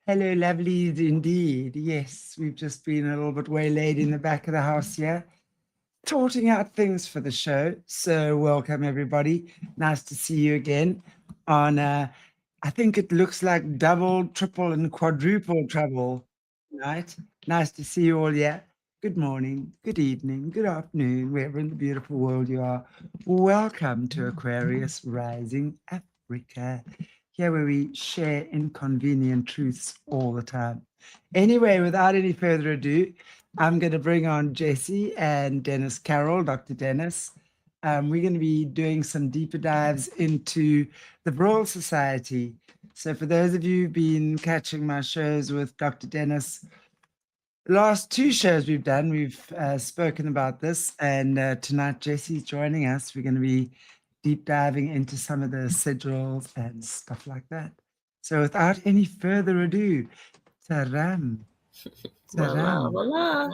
Hello, lovelies, indeed. Yes, we've just been a little bit waylaid in the back of the house here, sorting out things for the show. So welcome, everybody. Nice to see you again on, I think it looks like double, triple, and quadruple trouble tonight. Nice to see you all here. Good morning, good evening, good afternoon, wherever in the beautiful world you are. Welcome to Aquarius Rising Africa, here where we share inconvenient truths all the time. Anyway, without any further ado, I'm going to bring on Jessie and Dennis Carroll, Dr. Dennis. We're going to be doing some deeper dives into the Vril Society. So for those of you who've been catching my shows with Dr. Dennis, last two shows we've done, we've spoken about this. And tonight, Jessie's joining us. We're going to be deep diving into some of the sigils and stuff like that. So without any further ado, Taram. Voila, voila.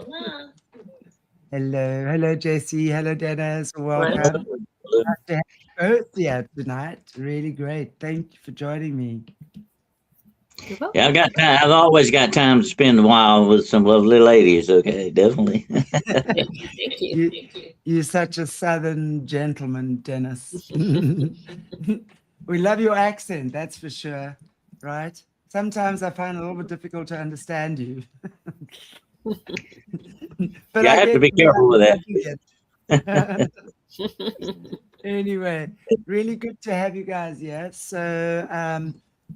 Hello, Jessie. Hello, Dennis. Welcome. Nice to have you both here tonight. Really great. Thank you for joining me. Yeah, I've got time. I've always got time to spend a while with some lovely ladies. Okay, definitely. Thank you. You're such a southern gentleman, Dennis. We love your accent, that's for sure, right? Sometimes I find it a little bit difficult to understand you. But I have to be careful with that. Anyway, really good to have you guys here. So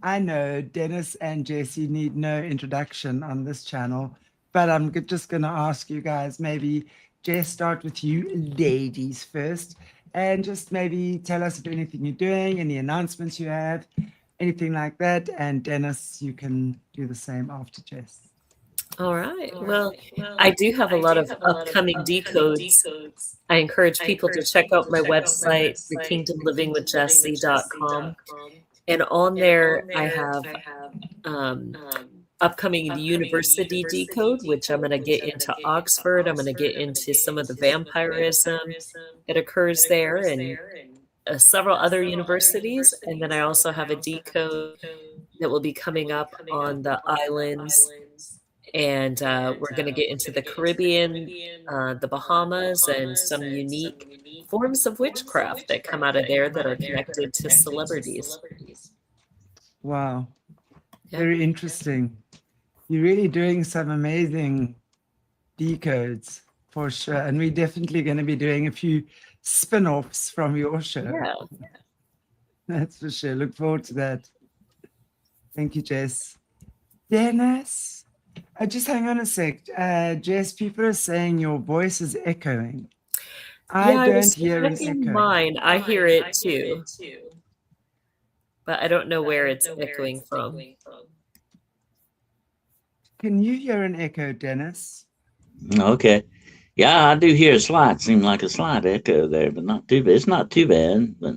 I know Dennis and Jessie need no introduction on this channel, but I'm just going to ask you guys, maybe Jess, start with you ladies first, and just maybe tell us if anything you're doing, any announcements you have, anything like that. And Dennis, you can do the same after Jess. All right. Well, I do have a lot of upcoming decodes. I encourage people to check out my website, thekingdomlivingwithjessie.com. And on there, I have upcoming university decode, which I'm going to get into Oxford. I'm going to get into some of the vampirism that occurs there and several other universities. And then I also have a decode that will be coming up on the islands. And we're going to get into the Caribbean, the Bahamas, and some unique forms of witchcraft that come out of there that are connected to celebrities. Wow. Yeah. Very interesting. You're really doing some amazing decodes for sure. And we're definitely going to be doing a few spin-offs from your show. Yeah. That's for sure. Look forward to that. Thank you, Jess. Dennis, just hang on a sec. Jess, people are saying your voice is echoing. I don't hear an echo. Mine. I hear it too. But I don't know where it's echoing from. Can you hear an echo, Dennis? Okay. Yeah, I do hear a slight, seem like a slight echo there, but not too bad. It's not too bad, but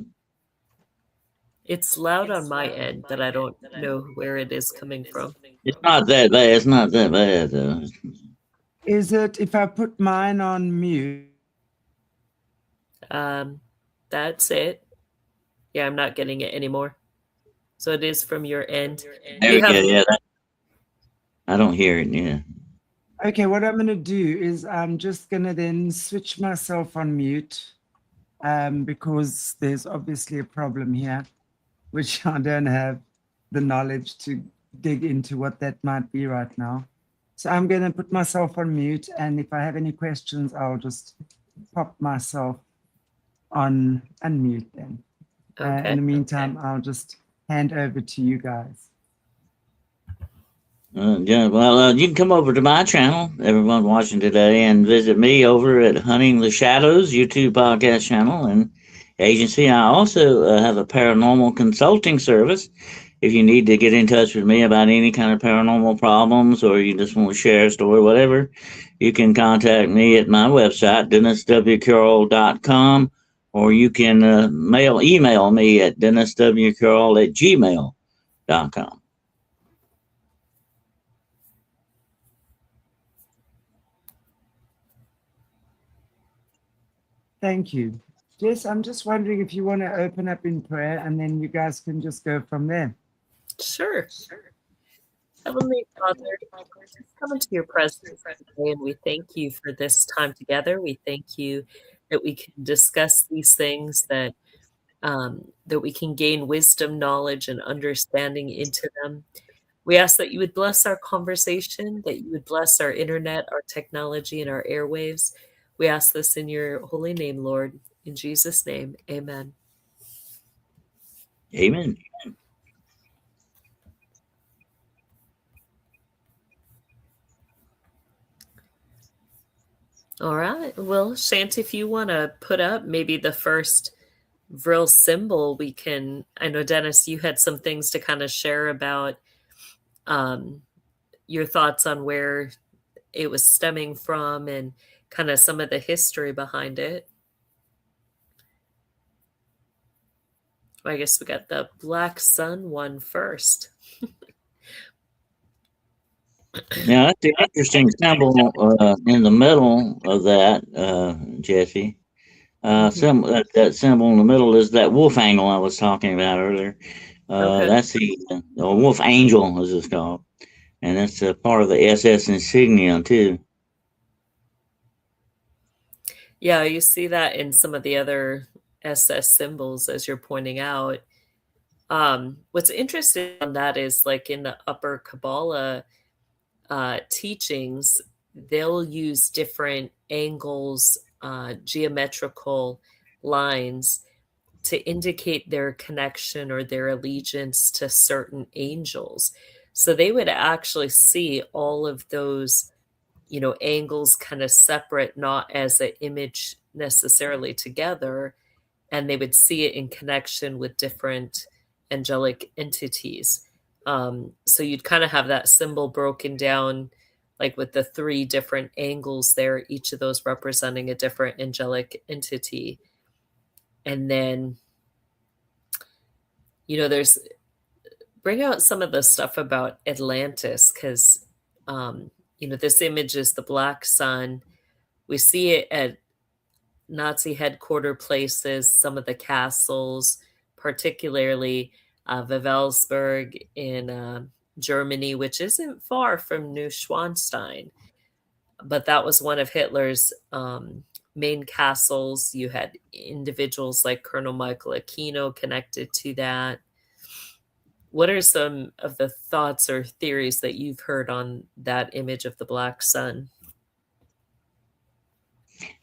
it's loud on my end, but I don't know where it is coming from. It's not that bad. It's not that bad, though. Is it if I put mine on mute? That's it. Yeah, I'm not getting it anymore. So it is from your end. Yeah. I don't hear it, yeah. Okay, what I'm going to do is I'm just going to then switch myself on mute because there's obviously a problem here, which I don't have the knowledge to dig into what that might be right now. So I'm going to put myself on mute, and if I have any questions, I'll just pop myself on unmute then. Okay. In the meantime, I'll just hand over to you guys. Yeah, well, you can come over to my channel, everyone watching today, and visit me over at Hunting the Shadows YouTube podcast channel and agency. I also have a paranormal consulting service. If you need to get in touch with me about any kind of paranormal problems, or you just want to share a story, whatever, you can contact me at my website, denniswcarroll.com, or you can email me at denniswcarroll@gmail.com. Thank you. Jess, I'm just wondering if you want to open up in prayer, and then you guys can just go from there. Sure. Heavenly Father, just come into your presence today, and we thank you for this time together. We thank you that we can discuss these things, that we can gain wisdom, knowledge, and understanding into them. We ask that you would bless our conversation, that you would bless our internet, our technology, and our airwaves. We ask this in your holy name, Lord. In Jesus' name, amen. Amen. All right. Well, Shant, if you want to put up maybe the first Vril symbol, we can. I know, Dennis, you had some things to kind of share about your thoughts on where it was stemming from and kind of some of the history behind it. I guess we got the Black Sun one first. Now, that's the interesting symbol in the middle of that, Jessie. That symbol in the middle is that wolf angle I was talking about earlier. Okay. That's the wolf angel, as it's called. And that's part of the SS insignia, too. Yeah, you see that in some of the other SS symbols, as you're pointing out. What's interesting on that is, like, in the upper Kabbalah teachings, they'll use different angles, geometrical lines to indicate their connection or their allegiance to certain angels. So they would actually see all of those, angles kind of separate, not as an image necessarily together, and they would see it in connection with different angelic entities. So you'd kind of have that symbol broken down, like with the 3 different angles there, each of those representing a different angelic entity. And then, there's bring out some of the stuff about Atlantis, because, this image is the Black Sun. We see it at Nazi headquarter places, some of the castles, particularly Wewelsburg in Germany, which isn't far from Neuschwanstein. But that was one of Hitler's main castles. You had individuals like Colonel Michael Aquino connected to that. What are some of the thoughts or theories that you've heard on that image of the Black Sun?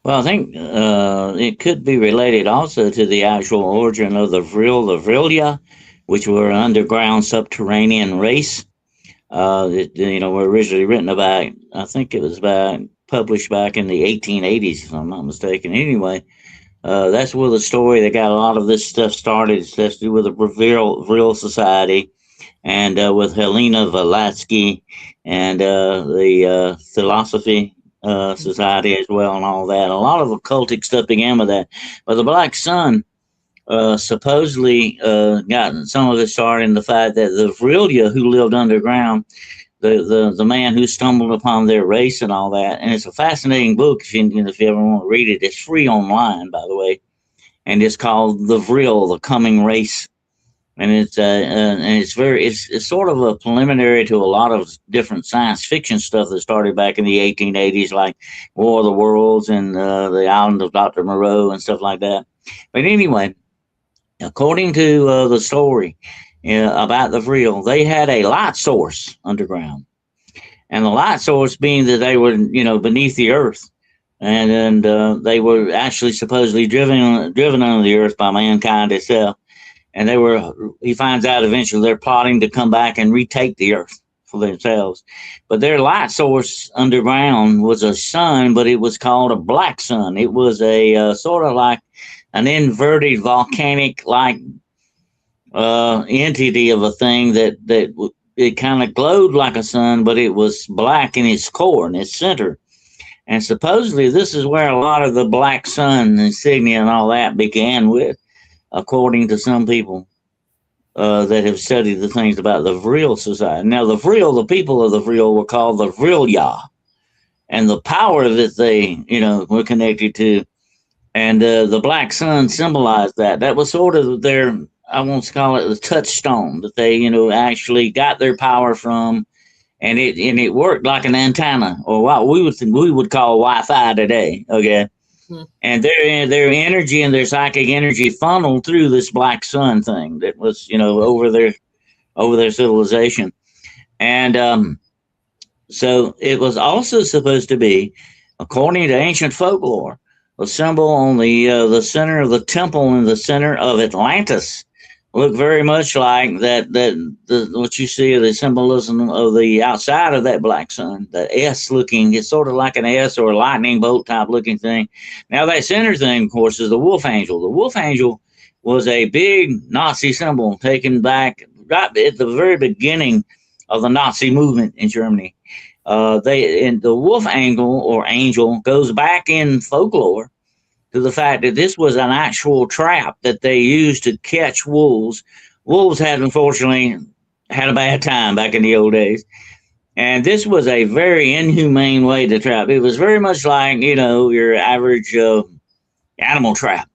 Well, I think it could be related also to the actual origin of the Vrilia, which were an underground subterranean race. Were originally written about, I think it was published back in the 1880s, if I'm not mistaken. Anyway, that's where the story that got a lot of this stuff started. It has to do with the Vril Society and with Helena Blavatsky and the Philosophy Society as well, and all that. A lot of occultic stuff began with that. But the Black Sun supposedly got some of it started in the fact that the Vrilia who lived underground, the man who stumbled upon their race and all that. And it's a fascinating book if you ever want to read it. It's free online, by the way, and it's called The Vril, The Coming Race. And it's sort of a preliminary to a lot of different science fiction stuff that started back in the 1880s, like War of the Worlds and the Island of Dr. Moreau and stuff like that. But anyway, according to the story about the Vril, they had a light source underground, and the light source being that they were, beneath the earth, and they were actually supposedly driven under the earth by mankind itself. And he finds out eventually they're plotting to come back and retake the earth for themselves. But their light source underground was a sun, but it was called a black sun. It was a sort of like an inverted volcanic-like entity of a thing that it kind of glowed like a sun, but it was black in its core, in its center. And supposedly this is where a lot of the Black Sun insignia and all that began with, according to some people that have studied the things about the Vril Society. Now, the people of the Vril were called the Vrilya, and the power that they, were connected to, and the Black Sun symbolized that. That was sort of their, I won't call it the touchstone, that they, actually got their power from, and it worked like an antenna, or what we would call Wi-Fi today. Okay. And their energy and their psychic energy funneled through this black sun thing that was, over their civilization. And so it was also supposed to be, according to ancient folklore, a symbol on the center of the temple in the center of Atlantis. Look very much like what you see of the symbolism of the outside of that black sun, the S looking, it's sort of like an S or a lightning bolt type looking thing. Now that center thing, of course, is the wolf angel. The wolf angel was a big Nazi symbol taken back right at the very beginning of the Nazi movement in Germany. The wolf angel goes back in folklore to the fact that this was an actual trap that they used to catch wolves. Wolves had, unfortunately, had a bad time back in the old days. And this was a very inhumane way to trap. It was very much like, your average animal trap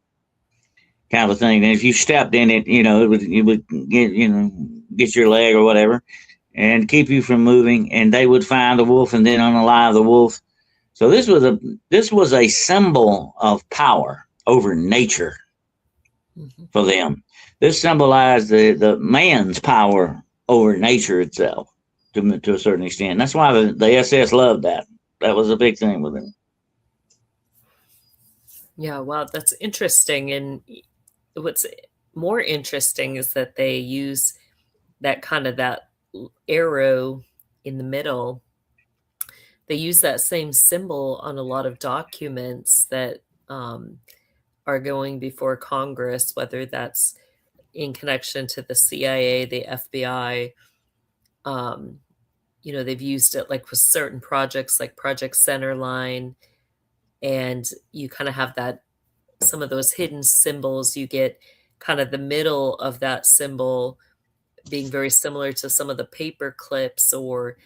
kind of thing. And if you stepped in it, it would get your leg or whatever and keep you from moving. And they would find the wolf and then unalive the wolf. So this was a symbol of power over nature for them. This symbolized the man's power over nature itself to a certain extent. That's why the SS loved that. That was a big thing with them. Yeah, wow, that's interesting. And what's more interesting is that they use that arrow in the middle. They use that same symbol on a lot of documents that are going before Congress, whether that's in connection to the CIA, the FBI. They've used it like with certain projects like Project Centerline, and you kind of have some of those hidden symbols. You get kind of the middle of that symbol being very similar to some of the paper clips or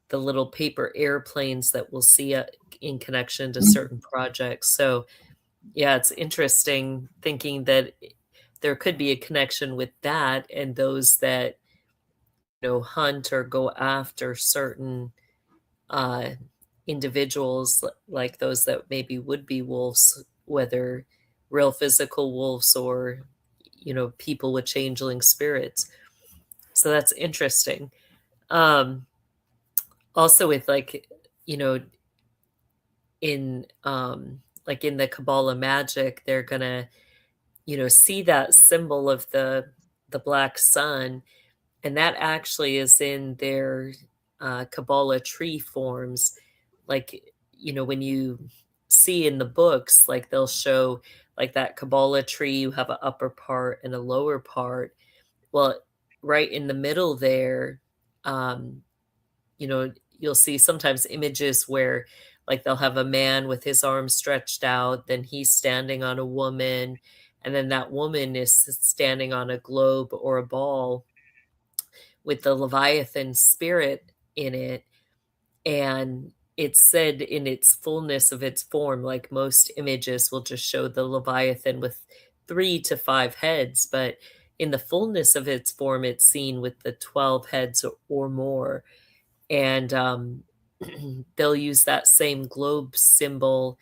the little paper airplanes that we'll see in connection to certain projects. So yeah, it's interesting thinking that there could be a connection with that and those that hunt or go after certain individuals, like those that maybe would be wolves, whether real physical wolves or people with changeling spirits. So that's interesting. Also with in the Kabbalah magic, they're gonna see that symbol of the black sun, and that actually is in their Kabbalah tree forms. When you see in the books, like they'll show like that Kabbalah tree, you have an upper part and a lower part. Well, right in the middle there, you'll see sometimes images where like they'll have a man with his arms stretched out, then he's standing on a woman, and then that woman is standing on a globe or a ball with the Leviathan spirit in it. And it's said in its fullness of its form, like most images will just show the Leviathan with 3 to 5 heads, but in the fullness of its form, it's seen with the 12 heads or more. And they'll use that same globe symbol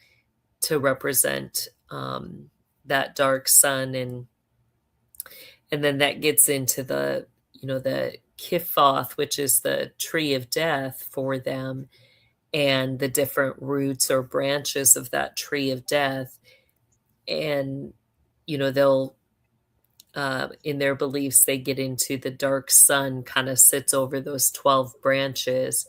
to represent that dark sun, and then that gets into the Kiphoth, which is the tree of death for them, and the different roots or branches of that tree of death. And they'll in their beliefs, they get into the dark sun kind of sits over those 12 branches.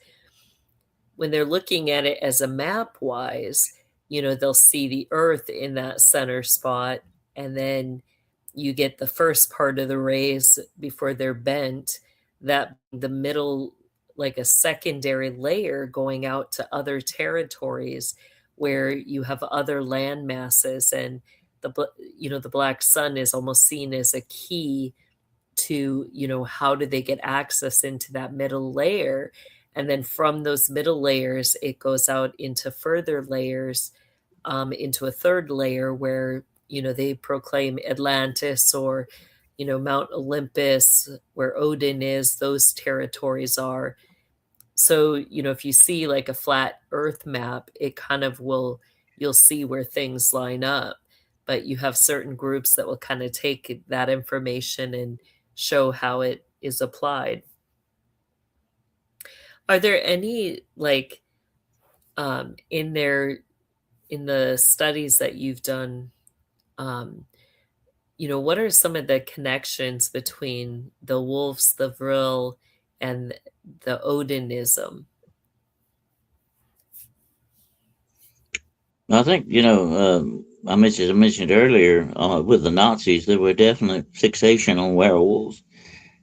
When they're looking at it as a map wise, they'll see the earth in that center spot, and then you get the first part of the rays before they're bent, that the middle, like a secondary layer going out to other territories where you have other land masses, and the black sun is almost seen as a key to how do they get access into that middle layer. And then from those middle layers, it goes out into further layers, into a third layer where, they proclaim Atlantis or, Mount Olympus, where Odin is, those territories are. So, if you see like a flat Earth map, it kind of you'll see where things line up. But you have certain groups that will kind of take that information and show how it is applied. Are there any like in the studies that you've done, what are some of the connections between the wolves, the Vril, and the Odinism? I think, I mentioned earlier with the Nazis, there were definite fixation on werewolves.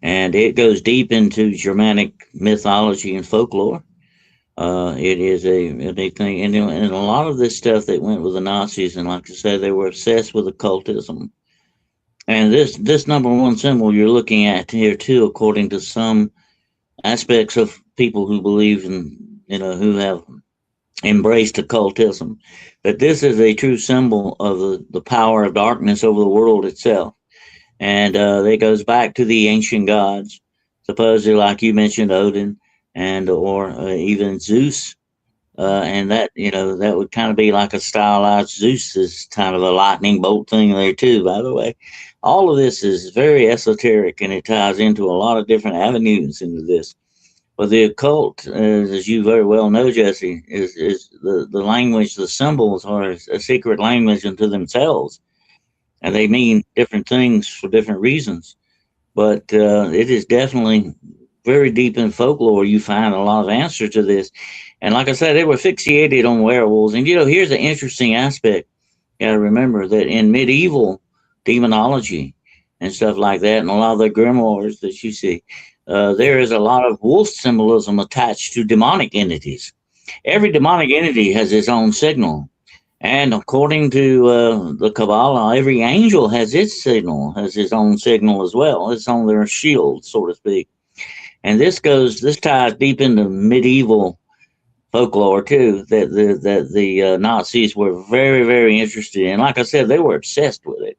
And it goes deep into Germanic mythology and folklore. It is a big thing. And a lot of this stuff that went with the Nazis, and like I said, they were obsessed with occultism. And this number one symbol you're looking at here too, according to some aspects of people who believe in, who have embraced occultism, that this is a true symbol of the power of darkness over the world itself. And it goes back to the ancient gods, supposedly, like you mentioned, Odin, and or even Zeus. And that, that would kind of be like a stylized Zeus is kind of a lightning bolt thing there too, by the way. All of this is very esoteric, and it ties into a lot of different avenues into this. But the occult, as you very well know, Jesse, is the language, the symbols are a secret language unto themselves. And they mean different things for different reasons. But it is definitely very deep in folklore. You find a lot of answers to this. And like I said, they were fixated on werewolves. And, here's an interesting aspect. You got to remember that in medieval demonology and stuff like that, and a lot of the grimoires that you see, there is a lot of wolf symbolism attached to demonic entities. Every demonic entity has its own signal. And according to the Kabbalah, every angel has its signal, has its own signal as well. It's on their shield, so to speak. And this ties deep into medieval folklore too, that the Nazis were very, very interested in. Like I said, they were obsessed with it.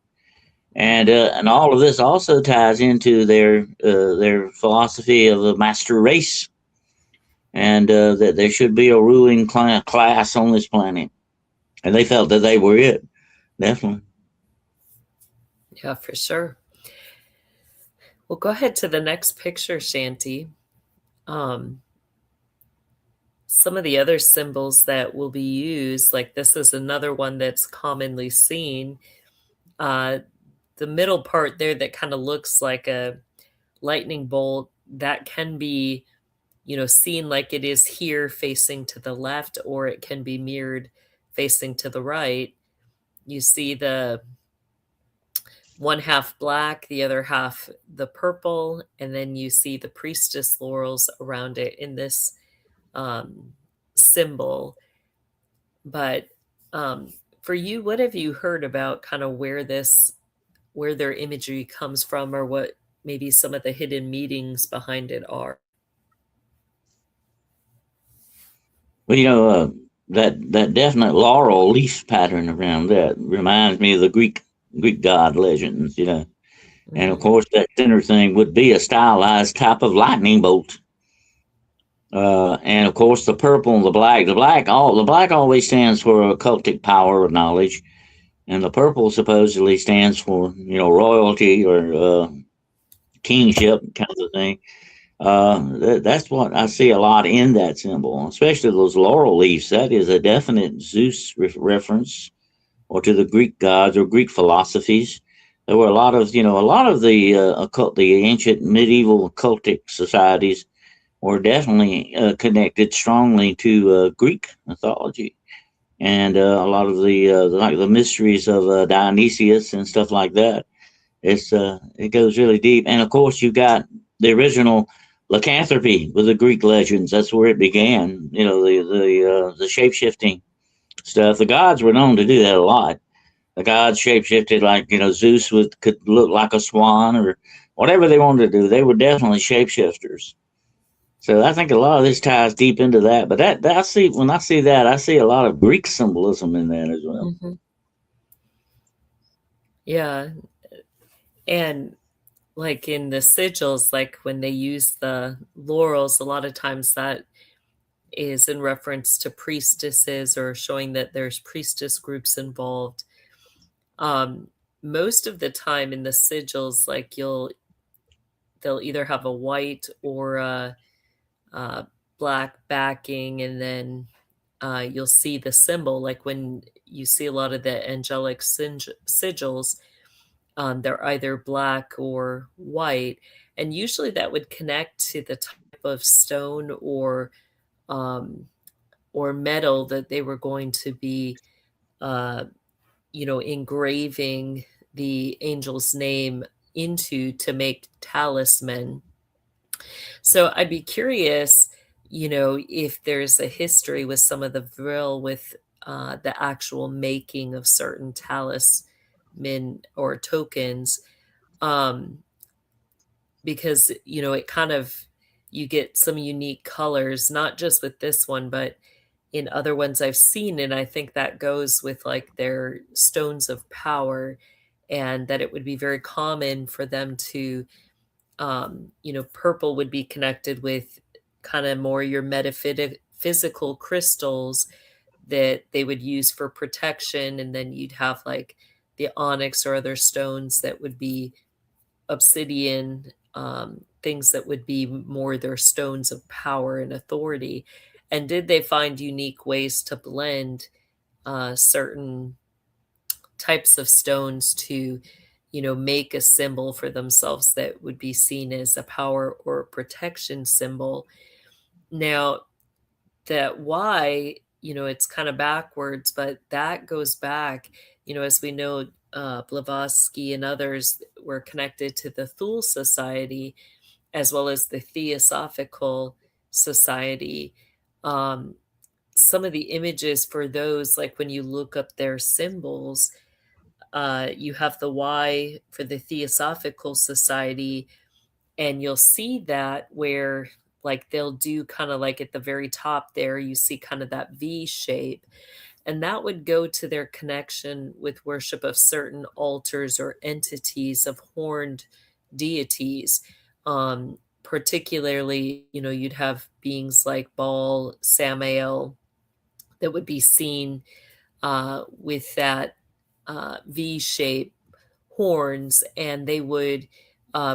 And all of this also ties into their philosophy of the master race, and that there should be a ruling class on this planet. And they felt that they were it, definitely. Yeah, for sure. Well, go ahead to the next picture, Shanti. Some of the other symbols that will be used, like this is another one that's commonly seen. The middle part there that kind of looks like a lightning bolt, that can be, seen like it is here facing to the left, or it can be mirrored facing to the right. You see the one half black, the other half the purple, and then you see the priestess laurels around it in this symbol. But for you, what have you heard about kind of where their imagery comes from, or what maybe some of the hidden meanings behind it are? Well, that definite laurel leaf pattern around that reminds me of the Greek god legends, Mm-hmm. And of course, that center thing would be a stylized type of lightning bolt. And of course, the purple and the black always stands for occultic power or knowledge, and the purple supposedly stands for royalty or kingship kind of thing. That's what I see a lot in that symbol, especially those laurel leaves. That is a definite Zeus reference, or to the Greek gods or Greek philosophies. There were a lot of the occult, the ancient medieval occultic societies were definitely connected strongly to Greek mythology, and a lot of the mysteries of Dionysius and stuff like that. It goes really deep, and of course you got the original lycanthropy with the Greek legends. That's where it began. The shape shifting stuff. The gods were known to do that a lot. The gods shapeshifted, like Zeus could look like a swan or whatever they wanted to do. They were definitely shapeshifters. So I think a lot of this ties deep into that. But when I see that, I see a lot of Greek symbolism in that as well. Mm-hmm. Yeah, and like in the sigils, like when they use the laurels, a lot of times that is in reference to priestesses or showing that there's priestess groups involved. Most of the time in the sigils, like they'll either have a white or a black backing, and then you'll see the symbol. Like when you see a lot of the angelic sigils, they're either black or white, and usually that would connect to the type of stone um, or metal that they were going to be, uh, engraving the angel's name into to make talisman. So I'd be curious, if there's a history with some of the Vril with the actual making of certain talisman or tokens, um, because it kind of, you get some unique colors, not just with this one, but in other ones I've seen, and I think that goes with like their stones of power, and that it would be very common for them to, purple would be connected with kind of more your metaphysical crystals that they would use for protection, and then you'd have like the onyx or other stones that would be obsidian, things that would be more their stones of power and authority. And did they find unique ways to blend certain types of stones to, make a symbol for themselves that would be seen as a power or protection symbol? Now, that why, it's kind of backwards, but that goes back, as we know, Blavatsky and others were connected to the Thule Society as well as the Theosophical Society. Some of the images for those, like when you look up their symbols, you have the Y for the Theosophical Society, and you'll see that where like they'll do kind of like at the very top there, you see kind of that V shape. And that would go to their connection with worship of certain altars or entities of horned deities. Particularly, you'd have beings like Baal, Samael, that would be seen with that V shape horns, and they would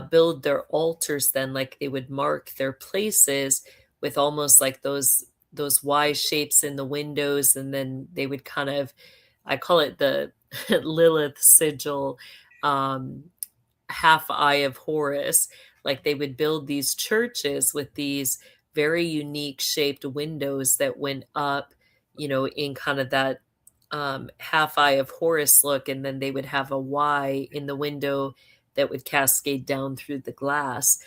build their altars then, like they would mark their places with almost like those Y shapes in the windows, and then they would kind of, I call it the Lilith sigil, half eye of Horus. Like they would build these churches with these very unique shaped windows that went up, in kind of that half eye of Horus look, and then they would have a Y in the window that would cascade down through the glass.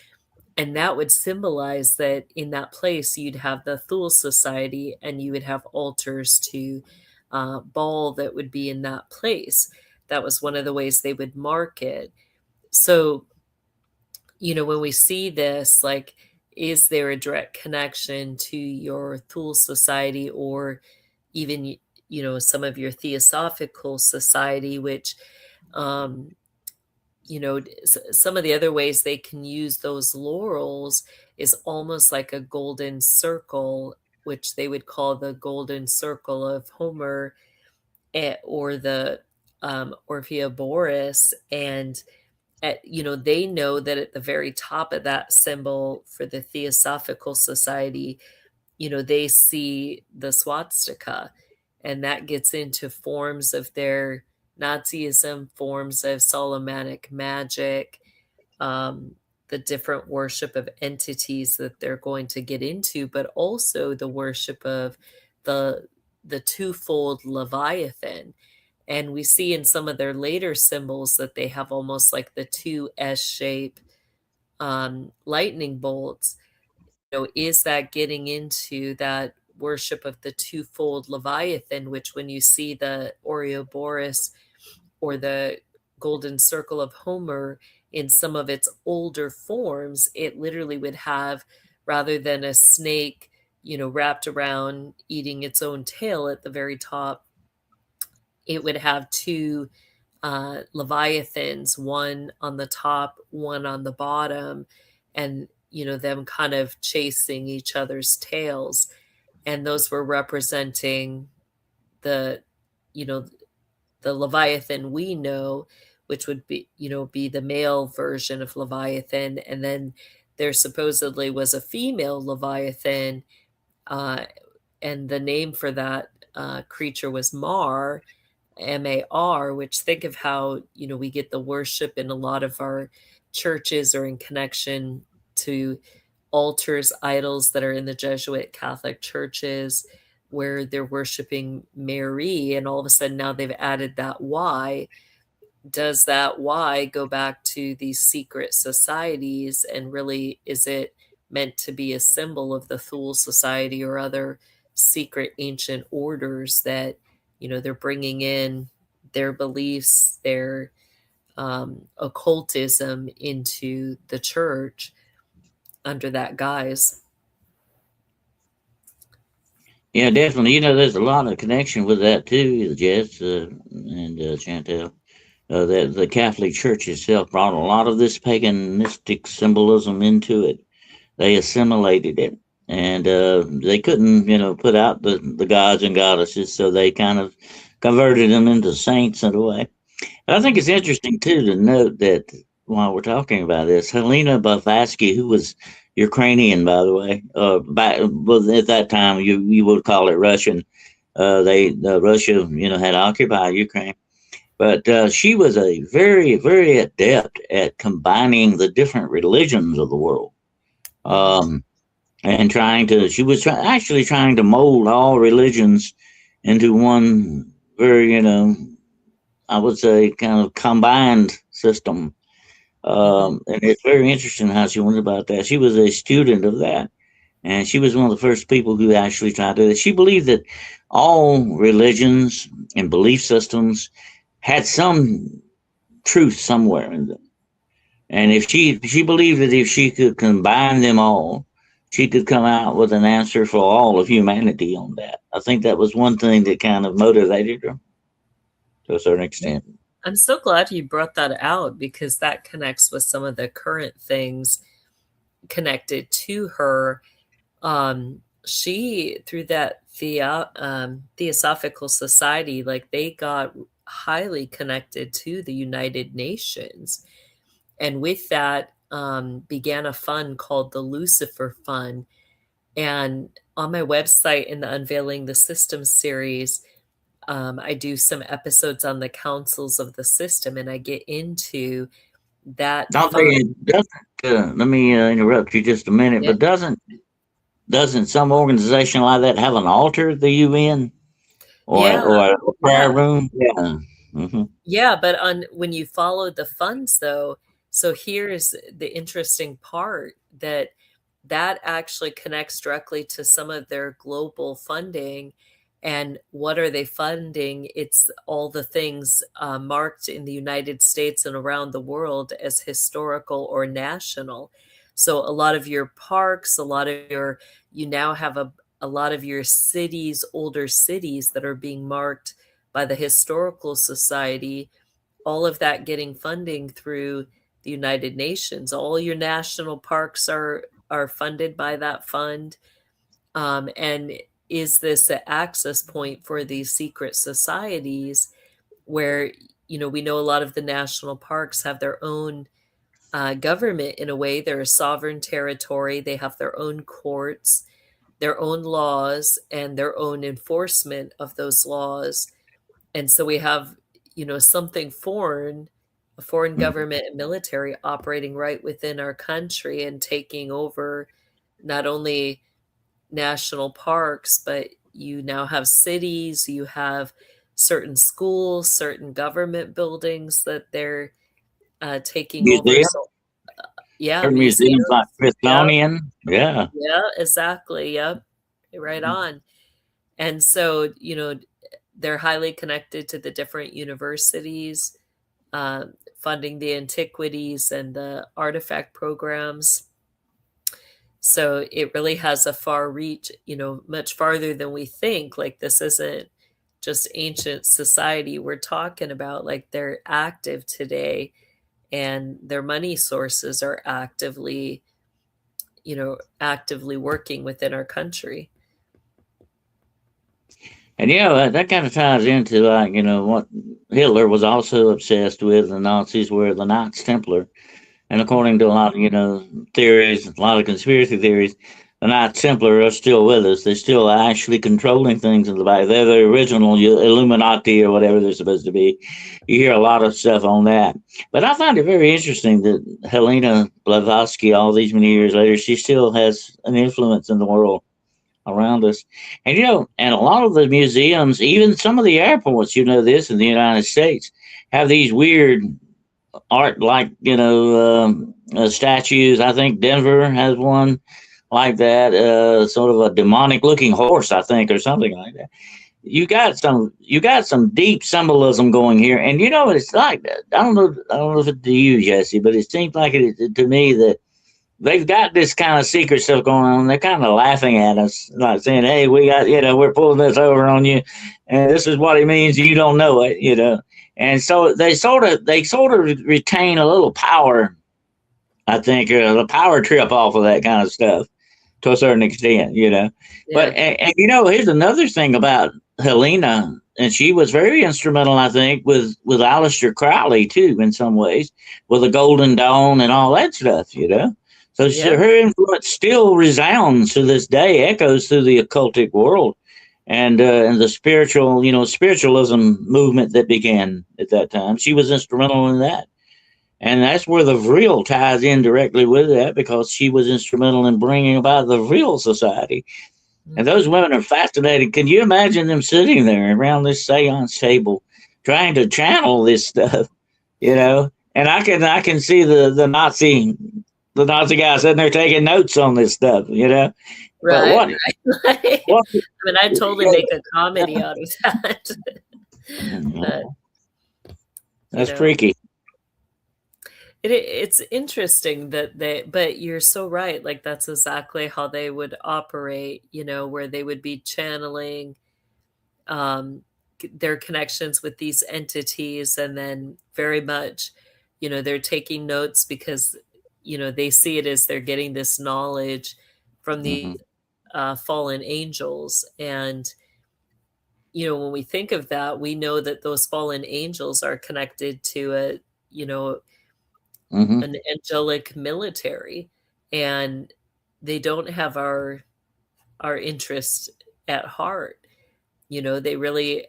And that would symbolize that in that place you'd have the Thule Society, and you would have altars to Baal that would be in that place. That was one of the ways they would mark it. So, when we see this, like, is there a direct connection to your Thule Society, or even, some of your Theosophical Society, which, some of the other ways they can use those laurels is almost like a golden circle, which they would call the golden circle of Homer, or the Orpheoboros. And they know that at the very top of that symbol for the Theosophical Society, they see the swastika, and that gets into forms of their Nazism, forms of Solomonic magic, the different worship of entities that they're going to get into, but also the worship of the twofold Leviathan. And we see in some of their later symbols that they have almost like the two S-shape lightning bolts. Is that getting into that worship of the twofold Leviathan, which when you see the Ouroboros or the golden circle of Homer in some of its older forms, it literally would have, rather than a snake, wrapped around eating its own tail at the very top, it would have two leviathans, one on the top, one on the bottom, and them kind of chasing each other's tails, and those were representing the you know the leviathan we know, which would be the male version of leviathan, and then there supposedly was a female leviathan, uh, and the name for that creature was Mar, MAR, which, think of how, we get the worship in a lot of our churches or in connection to altars, idols that are in the Jesuit Catholic churches where they're worshiping Mary, and all of a sudden now they've added that Y. Does that Y go back to these secret societies, and really is it meant to be a symbol of the Thule Society or other secret ancient orders that they're bringing in their beliefs, their occultism into the church under that guise? Yeah, definitely. There's a lot of connection with that too, Jess and Chantel. That the Catholic Church itself brought a lot of this paganistic symbolism into it. They assimilated it, and they couldn't, put out the gods and goddesses, so they kind of converted them into saints in a way. And I think it's interesting too to note that while we're talking about this, Helena Blavatsky, who was Ukrainian, by the way, at that time you would call it Russian. Russia, had occupied Ukraine. But she was a very, very adept at combining the different religions of the world, and she was actually trying to mold all religions into one very, I would say, kind of combined system. And it's very interesting how she went about that. She was a student of that, and she was one of the first people who actually tried to. She believed that all religions and belief systems had some truth somewhere in them. And if she believed that if she could combine them all, she could come out with an answer for all of humanity on that. I think that was one thing that kind of motivated her to a certain extent. I'm so glad you brought that out, because that connects with some of the current things connected to her. She, through that Theosophical Society, like, they got highly connected to the United Nations, and with that began a fund called the Lucifer Fund. And on my website, in the Unveiling the System series, I do some episodes on the councils of the system, and I get into that. Let me interrupt you just a minute. Yeah. But doesn't some organization like that have an altar at the UN or a prayer room? Yeah. Mm-hmm. Yeah, but when you follow the funds, though, so here's the interesting part, that actually connects directly to some of their global funding. And what are they funding? It's all the things marked in the United States and around the world as historical or national. So a lot of your parks, you now have a lot of your cities, older cities, that are being marked by the Historical Society, all of that getting funding through the United Nations. All your national parks are funded by that fund. And is this an access point for these secret societies where, we know a lot of the national parks have their own government in a way. They're a sovereign territory. They have their own courts, their own laws, and their own enforcement of those laws. And so we have, something foreign, a foreign government and military operating right within our country and taking over not only national parks, but you now have cities, you have certain schools, certain government buildings that they're taking over. So, museums like Smithsonian. Yeah. Yeah, exactly. Yep. Right on. And so, they're highly connected to the different universities, funding the antiquities and the artifact programs. So it really has a far reach, much farther than we think. Like, this isn't just ancient society. We're talking about like they're active today, and their money sources are actively, actively working within our country. And that kind of ties into like what Hitler was also obsessed with. The Nazis were the Knights Templar, and according to a lot of theories, a lot of conspiracy theories, the Knights Templar are still with us. They're still actually controlling things in the Bible. They're the original Illuminati or whatever they're supposed to be. You hear a lot of stuff on that. But I find it very interesting that Helena Blavatsky, all these many years later, she still has an influence in the world around us. And and a lot of the museums, even some of the airports, this in the United States, have these weird art like statues. I think Denver has one like that, sort of a demonic looking horse, I think, or something like that. You got some deep symbolism going here, and it's like that. I don't know if it's to you, Jesse, but it seems like it to me that they've got this kind of secret stuff going on. They're kind of laughing at us, like saying, "Hey, we got, we're pulling this over on you, and this is what it means. You don't know it, And so they sort of retain a little power, I think, the power trip off of that kind of stuff to a certain extent, Yeah. But and here's another thing about Helena, and she was very instrumental, I think, with Aleister Crowley too, in some ways, with the Golden Dawn and all that stuff, So her influence still resounds to this day, echoes through the occultic world, and the spiritualism movement that began at that time. She was instrumental in that, and that's where the Vril ties in directly with that, because she was instrumental in bringing about the Vril Society. And those women are fascinating. Can you imagine them sitting there around this seance table, trying to channel this stuff, And I can see the Nazi guy sitting there taking notes on this stuff, Right. But what, I mean, I'd totally make a comedy out of that. But, that's freaky. It's interesting but you're so right. Like, that's exactly how they would operate, where they would be channeling their connections with these entities, and then very much, they're taking notes because, they see it as they're getting this knowledge from the fallen angels. And, when we think of that, we know that those fallen angels are connected to an angelic military, and they don't have our interest at heart. They really,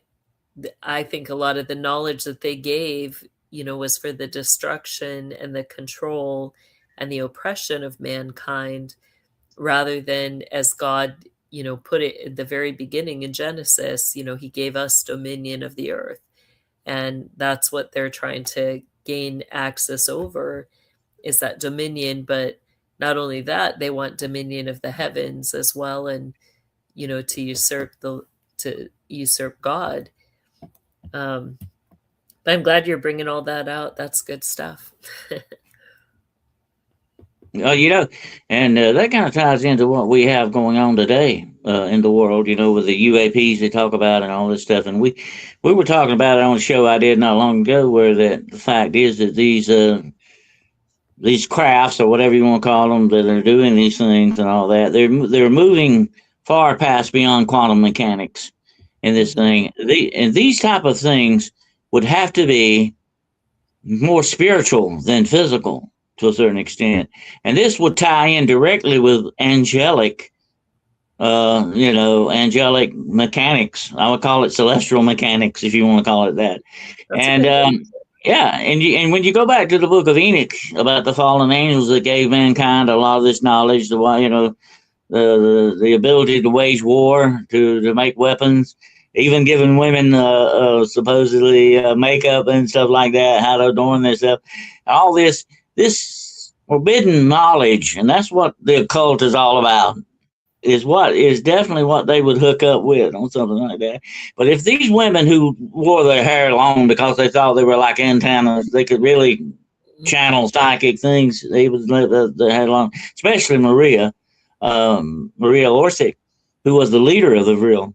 I think a lot of the knowledge that they gave, was for the destruction and the control and the oppression of mankind, rather than, as God, put it at the very beginning in Genesis, he gave us dominion of the earth. And that's what they're trying to gain access over, is that dominion. But not only that, they want dominion of the heavens as well, and to usurp God. I'm glad you're bringing all that out. That's good stuff. And that kind of ties into what we have going on today in the world, with the UAPs they talk about and all this stuff. And we were talking about it on a show I did not long ago, where the fact is that these crafts, or whatever you want to call them, that are doing these things and all that, they're moving far past beyond quantum mechanics in this thing. And these type of things would have to be more spiritual than physical, to a certain extent. And this would tie in directly with angelic mechanics. I would call it celestial mechanics, if you want to call it that. And and when you go back to the book of Enoch, about the fallen angels that gave mankind a lot of this knowledge, the ability to wage war, to make weapons, even giving women supposedly makeup and stuff like that, how to adorn themselves, all this forbidden knowledge. And that's what the occult is all about, is definitely what they would hook up with on something like that. But if these women who wore their hair long because they thought they were like antennas, they could really channel psychic things, they would let their hair long, especially Maria Orsic, who was the leader of the Vril.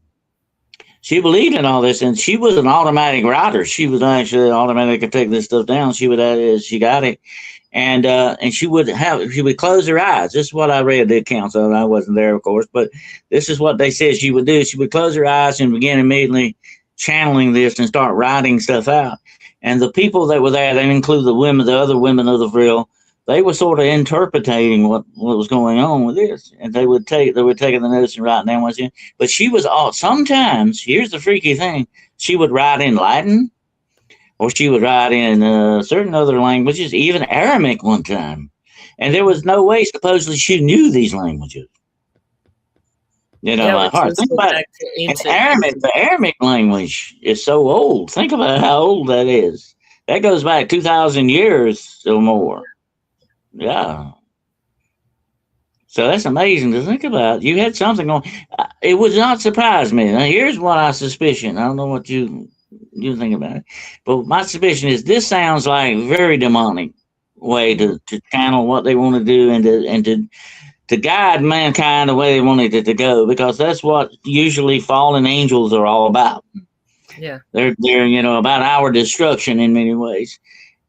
she believed in all this, and she was an automatic writer. She was actually automatic to take this stuff down. She would add it as she got it. And she would close her eyes. This is what I read the accounts of. I wasn't there, of course, but this is what they said she would do. She would close her eyes and begin immediately channeling this and start writing stuff out. And the people that were there, they include the other women of the Vril, they were sort of interpreting what was going on with this. And they were taking the notes and writing down what's in. But she was sometimes, here's the freaky thing, she would write in Latin, or she would write in certain other languages, even Aramaic one time. And there was no way, supposedly, she knew these languages. You know, my heart. Think about it. The Aramaic language is so old. Think about how old that is. That goes back 2,000 years or more. Yeah. So that's amazing to think about. You had something going. It would not surprise me. Now, here's what I suspicion. I don't know what you think about it, but my suspicion is this sounds like a very demonic way to channel what they want to do and to guide mankind the way they wanted it to go, because that's what usually fallen angels are all about. Yeah, they're about our destruction in many ways,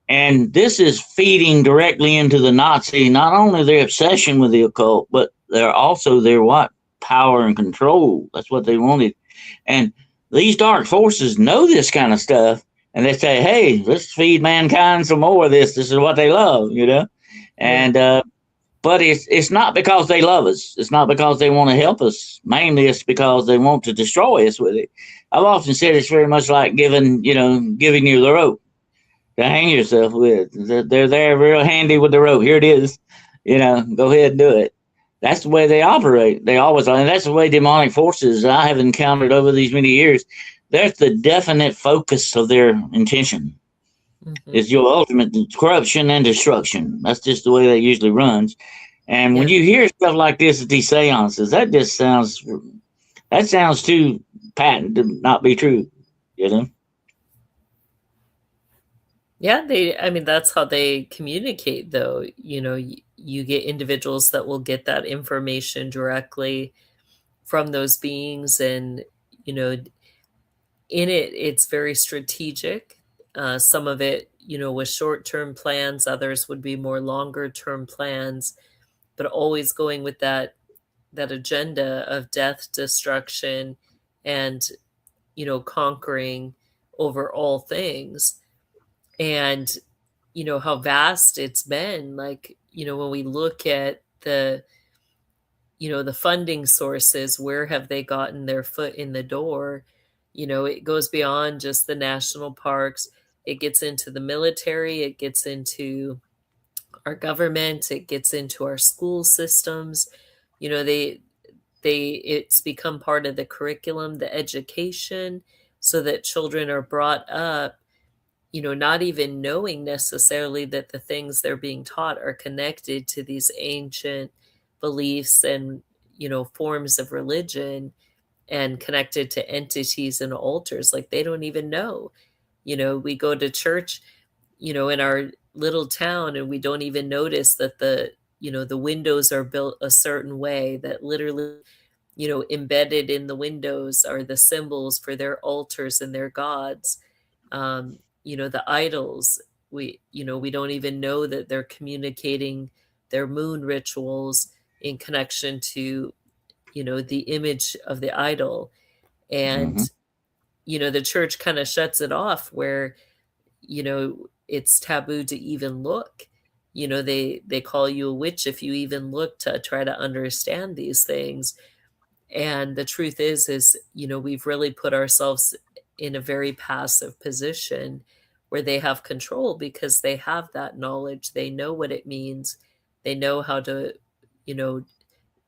and this is feeding directly into the Nazi, not only their obsession with the occult, but they're also their power and control. That's what they wanted. And these dark forces know this kind of stuff, and they say, hey, let's feed mankind some more of this. This is what they love, And but it's not because they love us. It's not because they want to help us. Mainly it's because they want to destroy us with it. I've often said it's very much like giving you the rope to hang yourself with. They're there real handy with the rope. Here it is. Go ahead and do it. That's the way they operate. They always are. And that's the way demonic forces I have encountered over these many years. That's the definite focus of their intention. Mm-hmm. Is your ultimate corruption and destruction. That's just the way that usually runs. And when you hear stuff like this at these seances, that just sounds too patent to not be true, Yeah, that's how they communicate, though. You get individuals that will get that information directly from those beings, and in it's very strategic. Some of it with short-term plans, others would be more longer-term plans, but always going with that agenda of death, destruction, and conquering over all things. And how vast it's been. Like, when we look at the funding sources, where have they gotten their foot in the door? It goes beyond just the national parks. It gets into the military. It gets into our government. It gets into our school systems. It's become part of the curriculum, the education, so that children are brought up, not even knowing necessarily that the things they're being taught are connected to these ancient beliefs and, forms of religion, and connected to entities and altars. Like, they don't even know. We go to church, in our little town, and we don't even notice that the windows are built a certain way, that literally, embedded in the windows are the symbols for their altars and their gods. The idols, we don't even know that they're communicating their moon rituals in connection to, the image of the idol. And, the church kind of shuts it off, where, it's taboo to even look. They call you a witch if you even look to try to understand these things. And the truth is, we've really put ourselves in a very passive position where they have control, because they have that knowledge. They know what it means. They know how to,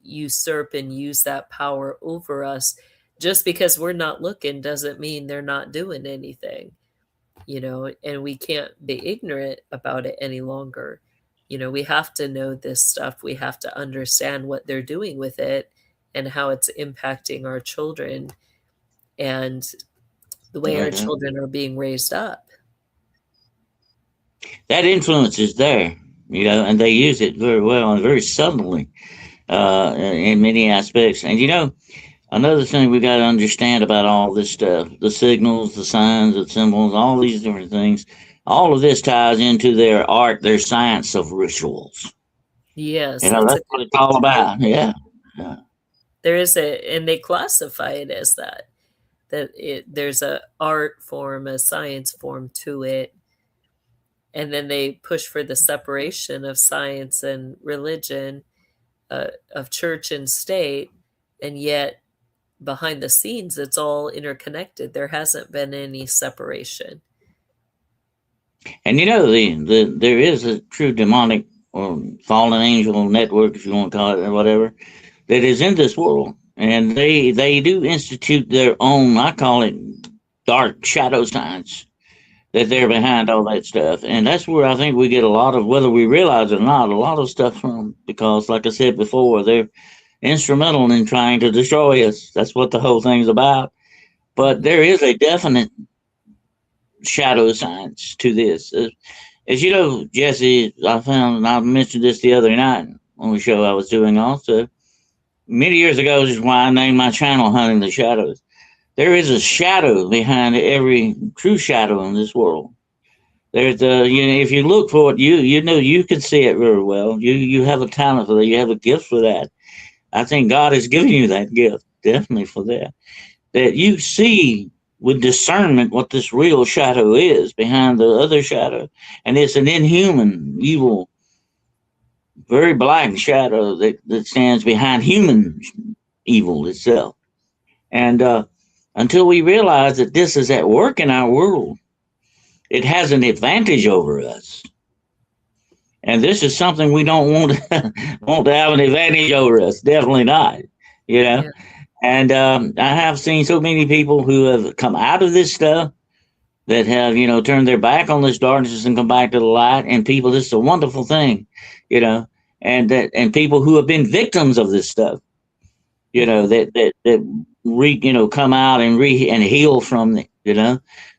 usurp and use that power over us. Just because we're not looking doesn't mean they're not doing anything, and we can't be ignorant about it any longer. We have to know this stuff. We have to understand what they're doing with it and how it's impacting our children and the way our children are being raised up. That influence is there, and they use it very well and very subtly in many aspects. And, another thing we got to understand about all this stuff, the signals, the signs, the symbols, all these different things, all of this ties into their art, their science of rituals. Yes, That's what it's all about. Yeah. There is and they classify it as that. There's a art form, a science form to it. And then they push for the separation of science and religion, of church and state. And yet, behind the scenes, it's all interconnected. There hasn't been any separation. And there is a true demonic or fallen angel network, if you want to call it, or whatever, that is in this world. And they do institute their own, I call it dark shadow science, that they're behind all that stuff. And that's where I think we get a lot of, whether we realize it or not, a lot of stuff from, because like I said before, they're instrumental in trying to destroy us. That's what the whole thing's about. But there is a definite shadow science to this. As you know, Jessie, I found, and I mentioned this the other night on the show I was doing also, many years ago, this is why I named my channel Hunting the Shadows. There is a shadow behind every true shadow in this world. There's if you look for it, you can see it very well. You have a talent for that. You have a gift for that. I think God has given you that gift, definitely for that. That you see with discernment what this real shadow is behind the other shadow. And it's an inhuman, evil, very black shadow that stands behind human evil itself. And until we realize that this is at work in our world, it has an advantage over us. And this is something we don't want to have an advantage over us. Definitely not, Yeah. And I have seen so many people who have come out of this stuff that have, turned their back on this darkness and come back to the light. And people, this is a wonderful thing, and people who have been victims of this stuff, that come out and heal from it,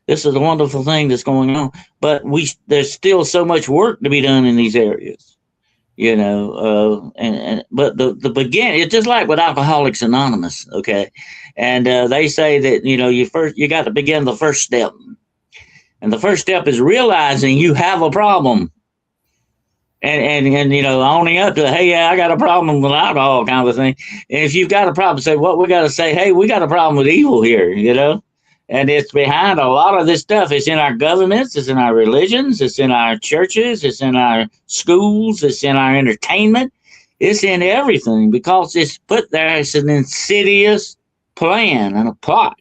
This is a wonderful thing that's going on. But there's still so much work to be done in these areas. But the beginning, it's just like with Alcoholics Anonymous, okay? And they say that you got to begin the first step, and the first step is realizing you have a problem, and owning up to, hey, yeah, I got a problem with alcohol, kind of thing. And if you've got a problem, say, what we got to say, hey, we got a problem with evil here, And it's behind a lot of this stuff. It's in our governments, it's in our religions, it's in our churches, it's in our schools, it's in our entertainment, it's in everything, because it's put there as an insidious plan and a plot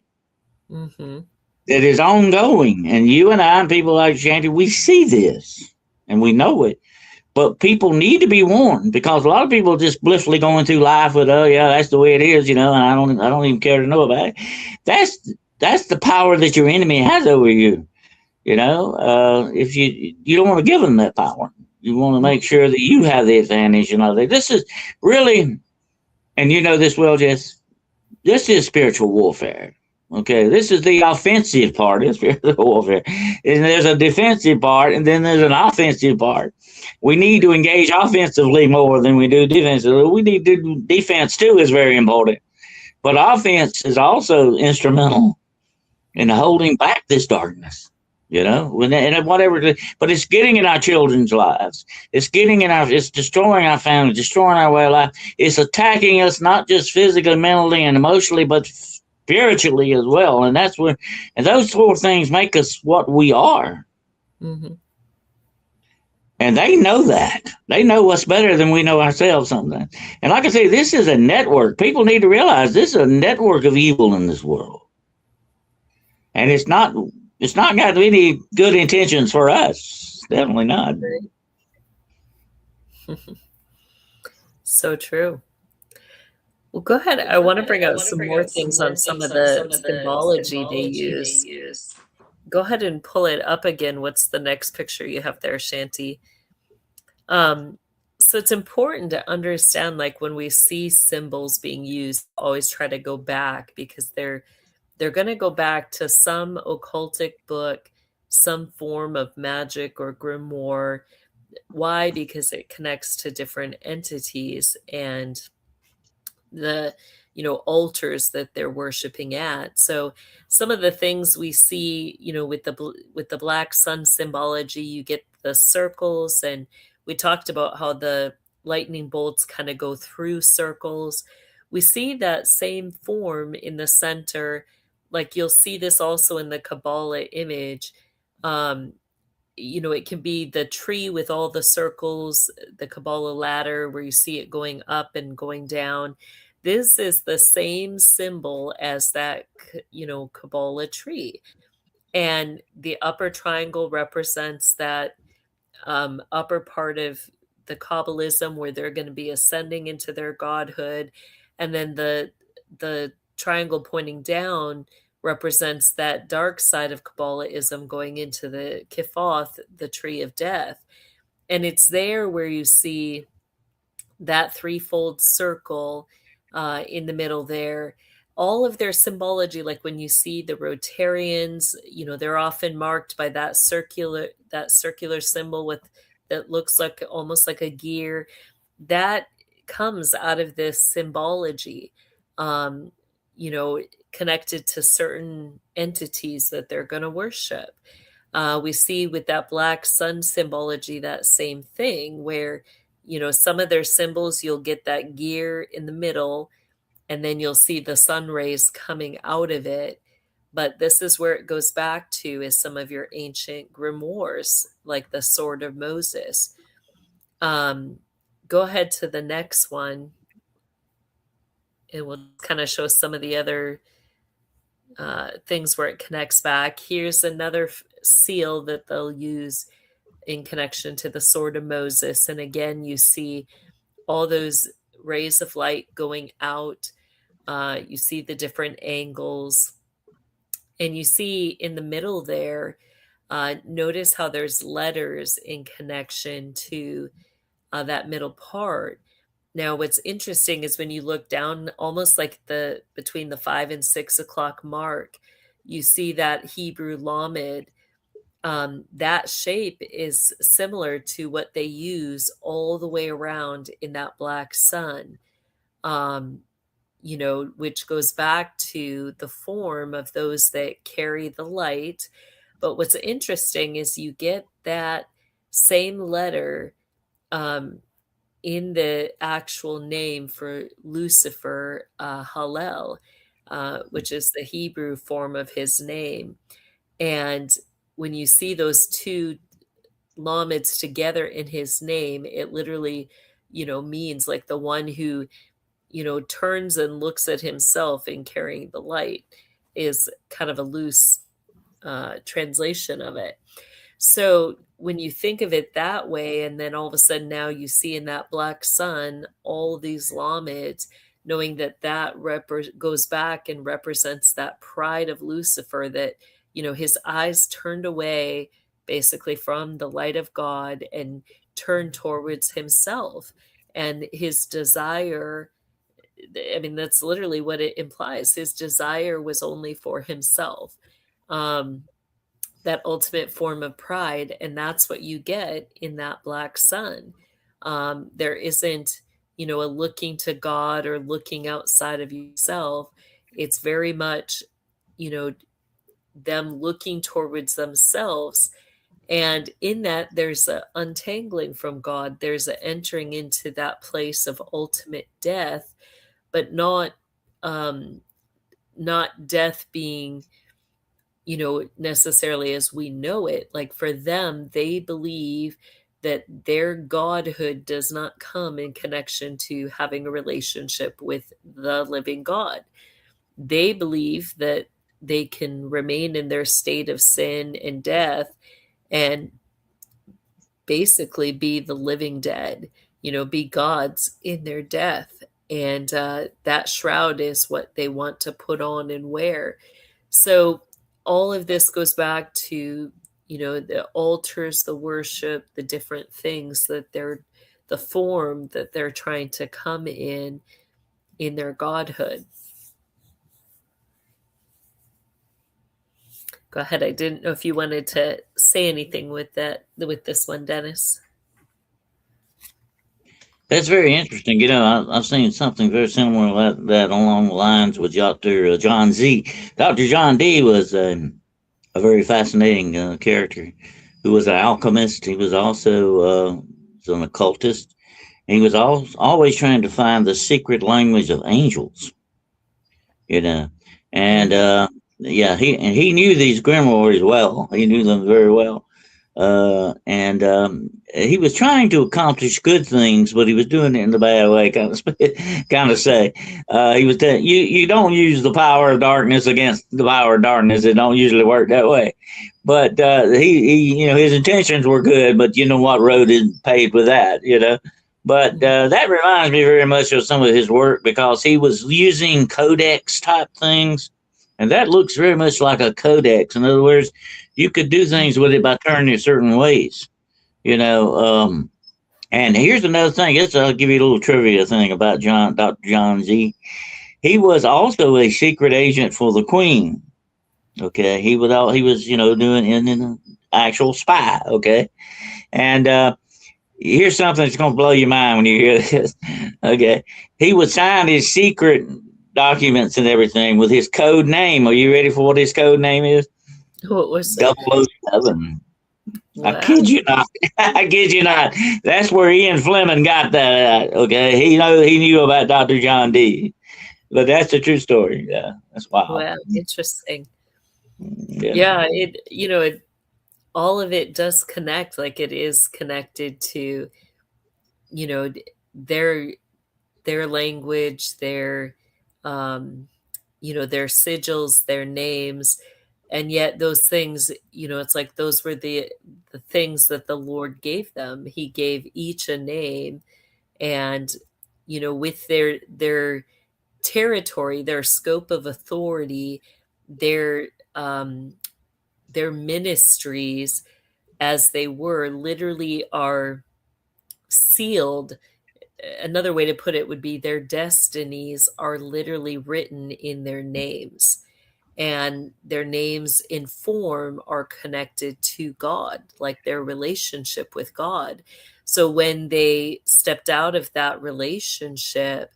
that is ongoing. And you and I and people like Shanti, we see this and we know it. But people need to be warned, because a lot of people are just blissfully going through life with, oh yeah, that's the way it is, and I don't even care to know about it. That's the power that your enemy has over you. If you don't want to give them that power, you want to make sure that you have the advantage and all that. This is really, and you know this well, Jess, this is spiritual warfare. Okay, this is the offensive part of spiritual warfare. And there's a defensive part, and then there's an offensive part. We need to engage offensively more than we do defensively. We need to do defense too, is very important. But offense is also instrumental in holding back this darkness, and whatever. But it's getting in our children's lives. It's destroying our family, destroying our way of life. It's attacking us not just physically, mentally, and emotionally, but spiritually as well. And those four things make us what we are. Mm-hmm. And they know that. They know us better than we know ourselves sometimes. And like I say, this is a network. People need to realize this is a network of evil in this world. And it's not got any good intentions for us. Definitely not. So true. Well, go ahead. I want to bring out some more things on some of the symbology they use. Go ahead and pull it up again. What's the next picture you have there, Shanti? So it's important to understand, like, when we see symbols being used, always try to go back, because they're going to go back to some occultic book, some form of magic or grimoire. Why? Because it connects to different entities, and altars that they're worshiping at. So some of the things we see, with the black sun symbology, you get the circles, and we talked about how the lightning bolts kind of go through circles. We see that same form in the center. Like you'll see this also in the Kabbalah image. It can be the tree with all the circles, the Kabbalah ladder where you see it going up and going down. This is the same symbol as that, Kabbalah tree. And the upper triangle represents that upper part of the Kabbalism where they're going to be ascending into their godhood. And then the triangle pointing down represents that dark side of Kabbalahism going into the Kiphoth, the tree of death. And it's there where you see that threefold circle in the middle there. All of their symbology, like when you see the Rotarians, they're often marked by that circular symbol that looks like almost like a gear. That comes out of this symbology, connected to certain entities that they're going to worship. We see with that black sun symbology that same thing where, some of their symbols, you'll get that gear in the middle, and then you'll see the sun rays coming out of it. But this is where it goes back to is some of your ancient grimoires, like the Sword of Moses. Go ahead to the next one, and we'll kind of show some of the other things where it connects back. Here's another seal that they'll use in connection to the Sword of Moses. And again, you see all those rays of light going out. You see the different angles. And you see in the middle there, notice how there's letters in connection to that middle part. Now, what's interesting is when you look down, almost like between the 5 and 6 o'clock mark, you see that Hebrew Lamed. That shape is similar to what they use all the way around in that black sun, which goes back to the form of those that carry the light. But what's interesting is you get that same letter in the actual name for Lucifer, Hallel, which is the Hebrew form of his name. And when you see those two lameds together in his name, it literally, means like the one who, turns and looks at himself in carrying the light is kind of a loose translation of it. So when you think of it that way, and then all of a sudden now you see in that black sun all these lameds, knowing that goes back and represents that pride of Lucifer, that his eyes turned away basically from the light of God and turned towards himself, and his desire, that's literally what it implies. His desire was only for himself. That ultimate form of pride, and that's what you get in that black sun. There isn't, a looking to God or looking outside of yourself. It's very much, them looking towards themselves. And in that, there's an untangling from God. There's an entering into that place of ultimate death, but not death being, necessarily as we know it. Like for them, they believe that their godhood does not come in connection to having a relationship with the living God. They believe that they can remain in their state of sin and death and basically be the living dead, be gods in their death. And that shroud is what they want to put on and wear. So all of this goes back to, the altars, the worship, the different things that the form that they're trying to come in their godhood. Go ahead. I didn't know if you wanted to say anything with this one, Dennis. That's very interesting. You know, I've seen something very similar to that along the lines with Dr. John Z. Dr. John D was a very fascinating character who was an alchemist. He was also an occultist. And he was always trying to find the secret language of angels, you know. And yeah, he knew these grimoires well. He knew them very well. And he was trying to accomplish good things, but he was doing it in the bad way. Kind of say he was you don't use the power of darkness against the power of darkness. It don't usually work that way. But he you know, his intentions were good, but you know what road is paved with that, you know. But that reminds me very much of some of his work because he was using codex type things, and that looks very much like a codex. In other words, you could do things with it by turning it certain ways, you know. And here's another thing. I'll give you a little trivia thing about Dr. John Z. He was also a secret agent for the Queen. Okay, he was you know, doing in an actual spy. Okay, and here's something that's going to blow your mind when you hear this. Okay, he would sign his secret documents and everything with his code name. Are you ready for what his code name is? What was it? 007. Wow. I kid you not. I kid you not. That's where Ian Fleming got that at. Okay, he knew about Dr. John D. But that's the true story. Yeah, that's wild. Wow, interesting. Yeah, Yeah, it all of it does connect. Like it is connected to, you know, their language, their you know, their sigils, their names, and yet those things, you know, it's like those were the things that the Lord gave them. He gave each a name, and you know, with their territory, their scope of authority, their ministries as they were literally are sealed. Another way to put it would be their destinies are literally written in their names, and their names in form are connected to God, like their relationship with God. So when they stepped out of that relationship,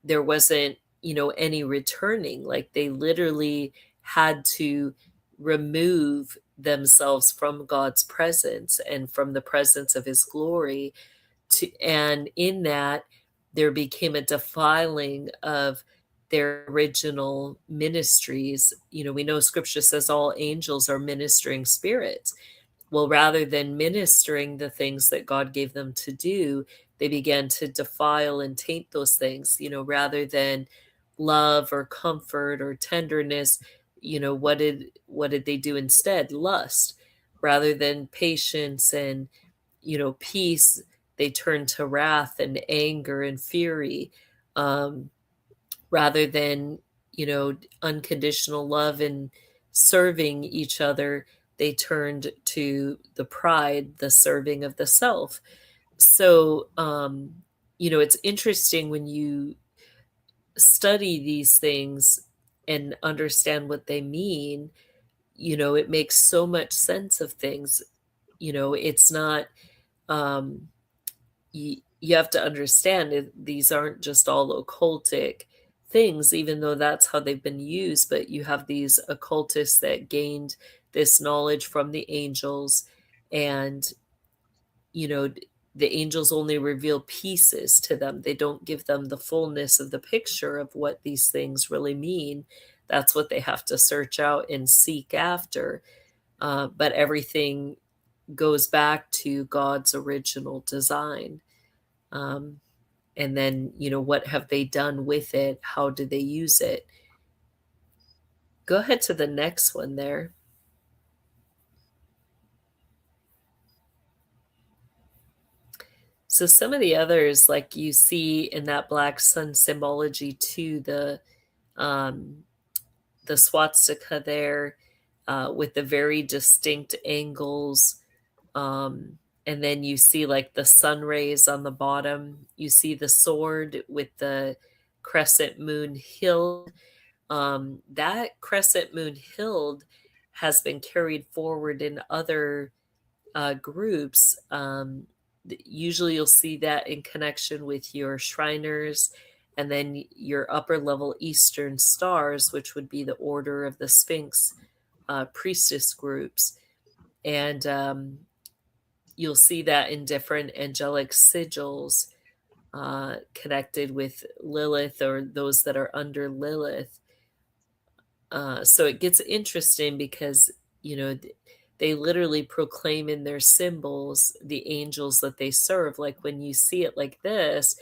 there wasn't, you know, any returning. Like they literally had to remove themselves from God's presence and from the presence of his glory, and in that there became a defiling of their original ministries. You know, we know scripture says all angels are ministering spirits. Well, rather than ministering the things that God gave them to do, they began to defile and taint those things, you know, rather than love or comfort or tenderness. You know, what did they do instead? Lust. Rather than patience and, you know, peace, they turned to wrath and anger and fury. Rather than, you know, unconditional love and serving each other, they turned to the pride, the serving of the self. So, you know, it's interesting when you study these things and understand what they mean, you know, it makes so much sense of things. You know, it's not, um, you have to understand it, these aren't just all occultic things, even though that's how they've been used, but you have these occultists that gained this knowledge from the angels, and you know, the angels only reveal pieces to them. They don't give them the fullness of the picture of what these things really mean. That's what they have to search out and seek after. But everything goes back to God's original design. And then, you know, what have they done with it? How do they use it? Go ahead to the next one there. So some of the others, like you see in that black sun symbology too, the swastika there, with the very distinct angles. And then you see like the sun rays on the bottom. You see the sword with the crescent moon hilt. That crescent moon hilt has been carried forward in other groups. usually you'll see that in connection with your Shriners, and then your upper level Eastern Stars, which would be the Order of the Sphinx priestess groups. And you'll see that in different angelic sigils connected with Lilith, or those that are under Lilith. So it gets interesting because, they literally proclaim in their symbols the angels that they serve. Like when you see it like this,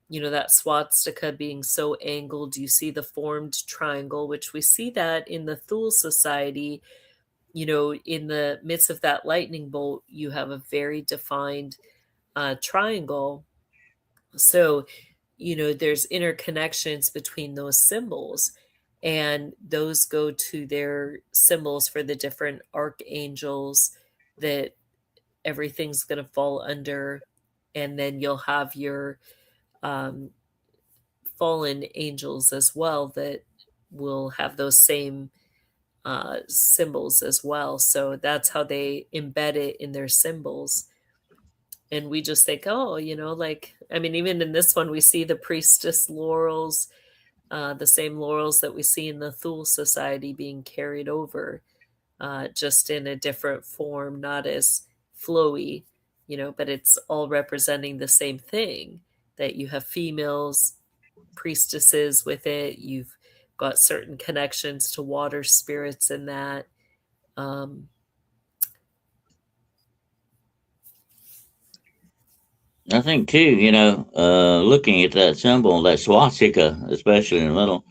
that swastika being so angled, you see the formed triangle, which we see that in the Thule Society. In the midst of that lightning bolt, you have a very defined triangle. So, there's interconnections between those symbols, and those go to their symbols for the different archangels that everything's going to fall under. And then you'll have your fallen angels as well that will have those same symbols as well. So that's how they embed it in their symbols. And we just think, oh, even in this one, we see the priestess laurels, the same laurels that we see in the Thule Society being carried over, just in a different form, not as flowy, but it's all representing the same thing, that you have females, priestesses with it. You've got certain connections to water spirits in that. I think too, looking at that symbol, that swastika, especially in the middle,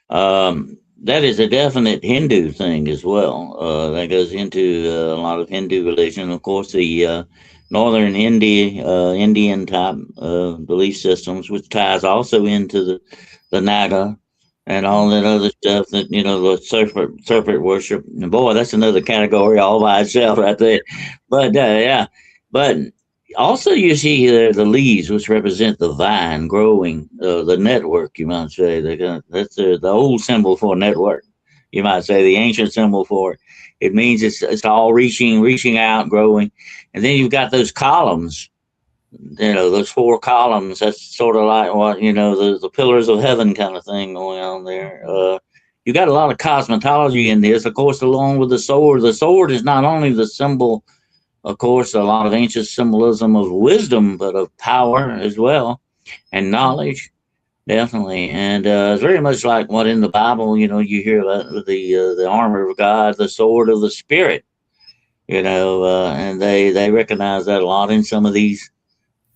that is a definite Hindu thing as well. That goes into a lot of Hindu religion. Of course, the northern Indian type belief systems, which ties also into the Naga and all that other stuff that, the serpent worship. And boy, that's another category all by itself right there. But yeah, but also you see the leaves, which represent the vine growing, the network, you might say. That's the old symbol for network, you might say, the ancient symbol for it. It means it's all reaching out, growing. And then you've got those columns, those 4 columns. That's sort of like what, the pillars of heaven kind of thing going on there. You got a lot of cosmetology in this, of course, along with the sword. The sword is not only the symbol, of course, a lot of ancient symbolism of wisdom, but of power as well, and knowledge, definitely. And it's very much like what in the Bible, you hear about the armor of God, the sword of the Spirit, and they recognize that a lot in some of these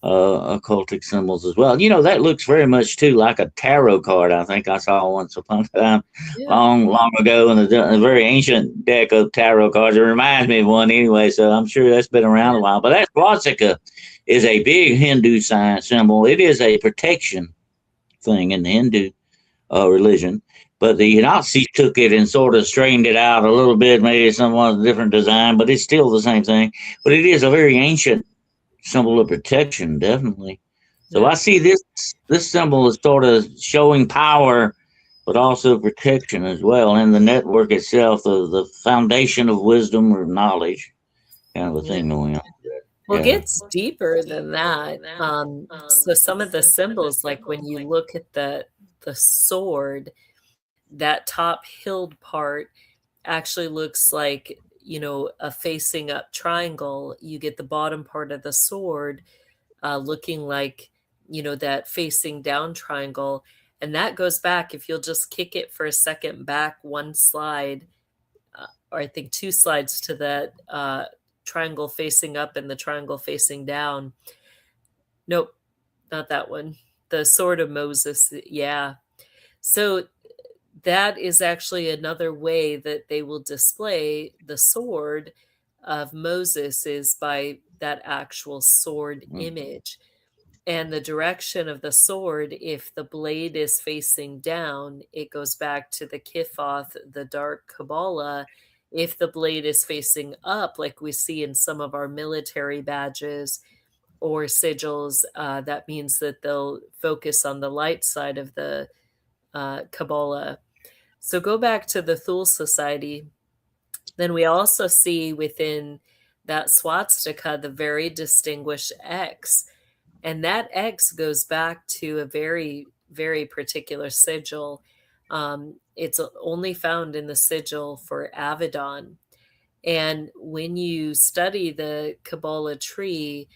occultic symbols as well. That looks very much too like a tarot card. I think I saw once upon a time, long ago, in a very ancient deck of tarot cards. It reminds me of one anyway, so I'm sure that's been around a while. But that swastika is a big Hindu science symbol. It is a protection thing in the Hindu religion. But the Nazis took it and sort of strained it out a little bit, maybe somewhat different design, but it's still the same thing. But it is a very ancient symbol of protection, definitely. So I see this symbol is sort of showing power, but also protection as well. And the network itself, the foundation of wisdom or knowledge, kind of a thing going on. Well, it gets deeper than that. So some of the symbols, like when you look at the sword, that top hilled part actually looks like, a facing up triangle. You get the bottom part of the sword looking like, that facing down triangle. And that goes back, if you'll just kick it for a second back, one slide, or I think 2 slides to that triangle facing up and the triangle facing down. Nope, not that one. The sword of Moses. Yeah. So that is actually another way that they will display the sword of Moses, is by that actual sword image. And the direction of the sword, if the blade is facing down, it goes back to the Kiphoth, the dark Kabbalah. If the blade is facing up, like we see in some of our military badges or sigils, that means that they'll focus on the light side of the Kabbalah. So go back to the Thule Society. Then we also see within that swastika the very distinguished X. And that X goes back to a very, very particular sigil. It's only found in the sigil for Avedon. And when you study the Kabbalah tree,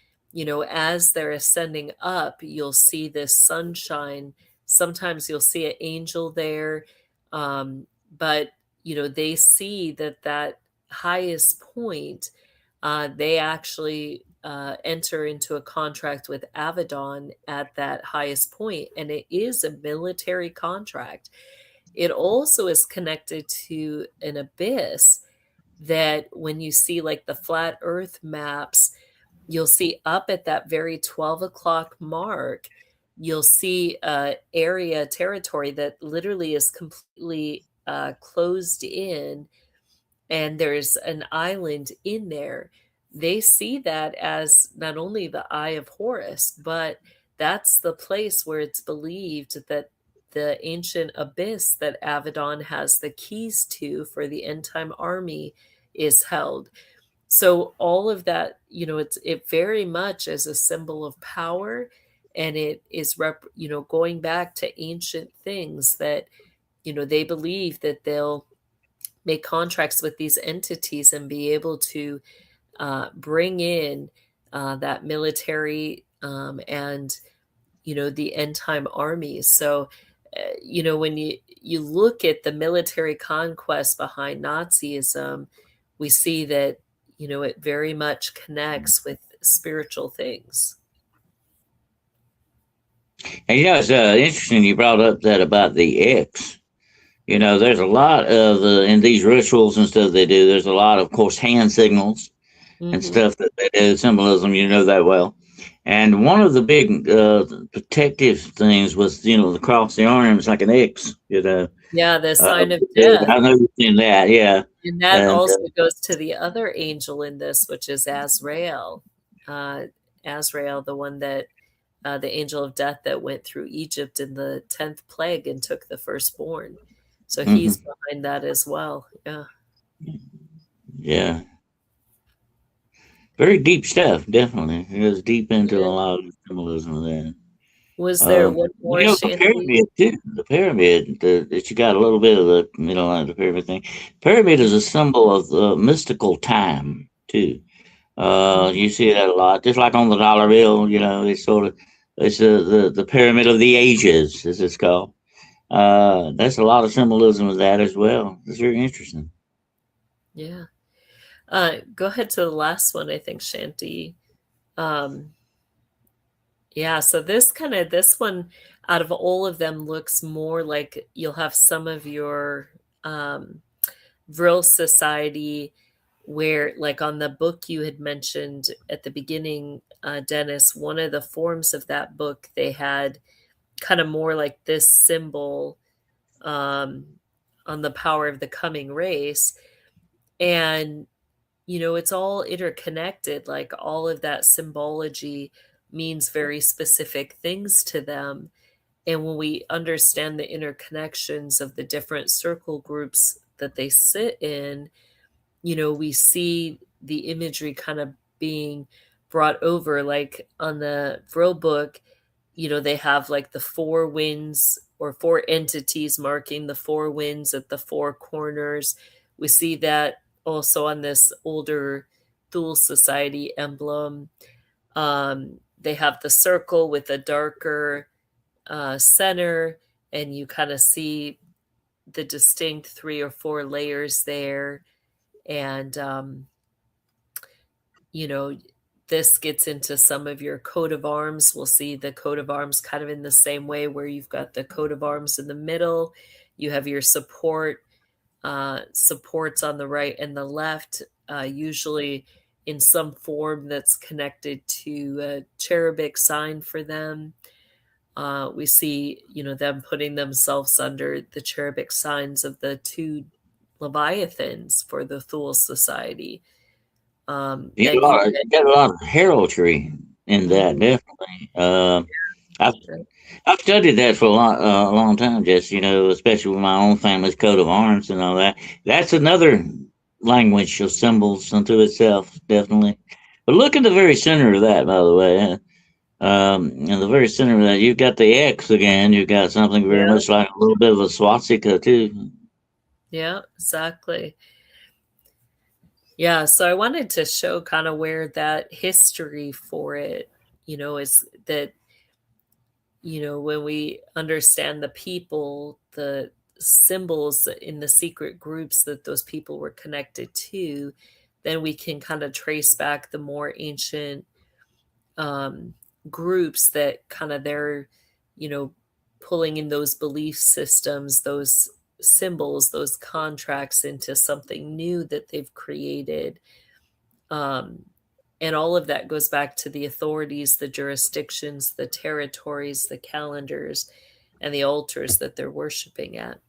as they're ascending up, you'll see this sunshine. Sometimes you'll see an angel there. But, they see that highest point, they actually enter into a contract with Avedon at that highest point, and it is a military contract. It also is connected to an abyss that when you see like the flat earth maps, you'll see up at that very 12 o'clock mark, you'll see area territory that literally is completely closed in, and there's an island in there. They see that as not only the Eye of Horus, but that's the place where it's believed that the ancient abyss that Avedon has the keys to for the end time army is held. So all of that, it very much is a symbol of power, and it is going back to ancient things that they believe that they'll make contracts with these entities and be able to bring in that military and the end time armies. So when you look at the military conquest behind Nazism, we see that it very much connects with spiritual things. And it's interesting you brought up that about the X. There's a lot of in these rituals and stuff they do. There's a lot, of course, hand signals and stuff that they do, symbolism. That well. And one of the big protective things was, the cross the arms like an X. Yeah, the sign of death. I know you've seen that. Yeah. And that also goes to the other angel in this, which is Azrael. Azrael, the one that the angel of death that went through Egypt in the 10th plague and took the firstborn. So he's behind that as well. Yeah. Yeah. Very deep stuff, definitely. It goes deep into a lot of symbolism of that. Was there one more? The pyramid too. The pyramid that you got a little bit of the like the pyramid thing. Pyramid is a symbol of mystical time too. You see that a lot, just like on the dollar bill. It's the pyramid of the ages, as it's called. That's a lot of symbolism of that as well. It's very interesting. Yeah. Go ahead to the last one, I think, Shanti. Yeah, so this one out of all of them looks more like you'll have some of your Vril Society, where like on the book you had mentioned at the beginning, Dennis, one of the forms of that book, they had kind of more like this symbol on the power of the coming race. And it's all interconnected, like all of that symbology means very specific things to them. And when we understand the interconnections of the different circle groups that they sit in, we see the imagery kind of being brought over. Like on the Vril book, they have like the 4 winds or 4 entities marking the 4 winds at the 4 corners. We see that also on this older Thule Society emblem. They have the circle with a darker center, and you kind of see the distinct 3 or 4 layers there. And, this gets into some of your coat of arms. We'll see the coat of arms kind of in the same way, where you've got the coat of arms in the middle. You have your supports on the right and the left, usually in some form that's connected to a cherubic sign for them. We see, them putting themselves under the cherubic signs of the 2 Leviathans for the Thule Society. You got a lot of heraldry in that, definitely. I've studied that for a long time, Jess. Especially with my own family's coat of arms and all that. That's another language of symbols unto itself, definitely. But look at the very center of that, by the way. In the very center of that, you've got the X again. You've got something very Yeah. much like a little bit of a swastika, too. Yeah, exactly. Yeah, so I wanted to show kind of where that history for it, is that, when we understand the people, the symbols in the secret groups that those people were connected to, then we can kind of trace back the more ancient groups that kind of they're, pulling in those belief systems, those symbols, those contracts into something new that they've created. And all of that goes back to the authorities, the jurisdictions, the territories, the calendars, and the altars that they're worshiping at.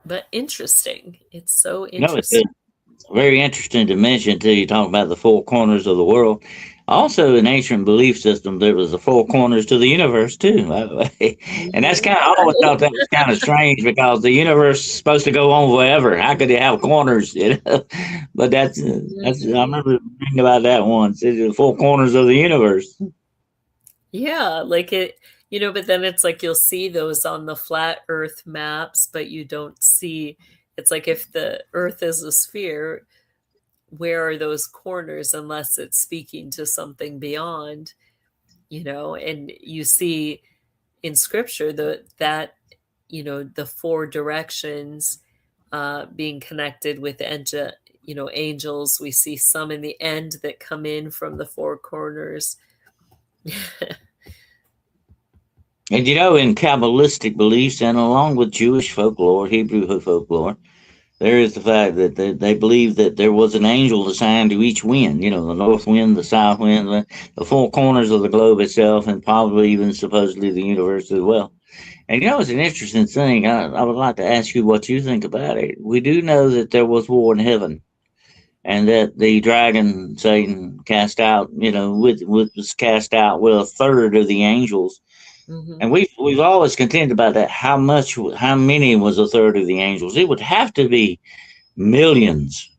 But interesting. It's so interesting. It's very interesting to mention, too. You talk about the four corners of the world. Also, in ancient belief systems, there was the four corners to the universe, too, by the way. And that's kind of, I always thought that was kind of strange because the universe is supposed to go on forever. How could it have corners, But that's I remember reading about that once. It's the four corners of the universe. Yeah, like it, but then it's like you'll see those on the flat Earth maps, but you don't see, it's like if the Earth is a sphere, where are those corners unless it's speaking to something beyond, and you see in scripture that the four directions being connected with angels. We see some in the end that come in from the four corners. And in Kabbalistic beliefs and along with Jewish folklore, Hebrew folklore, there is the fact that they believe that there was an angel assigned to each wind, the north wind, the south wind, the four corners of the globe itself, and probably even supposedly the universe as well. And it's an interesting thing. I would like to ask you what you think about it. We do know that there was war in heaven, and that the dragon Satan cast out, was cast out with a third of the angels. Mm-hmm. And we've always contended about that. How many was a third of the angels? It would have to be millions,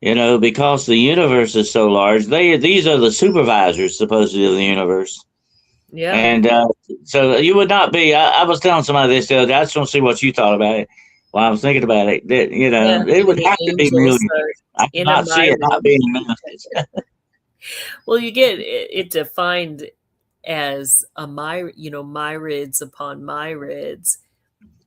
because the universe is so large. These are the supervisors, supposedly, of the universe. Yeah. And so you would not be. I was telling somebody this the other day. I just want to see what you thought about it. While I was thinking about it, that it would have to be millions. I cannot see it not being millions. Well, you get it defined as a myriads upon myriads.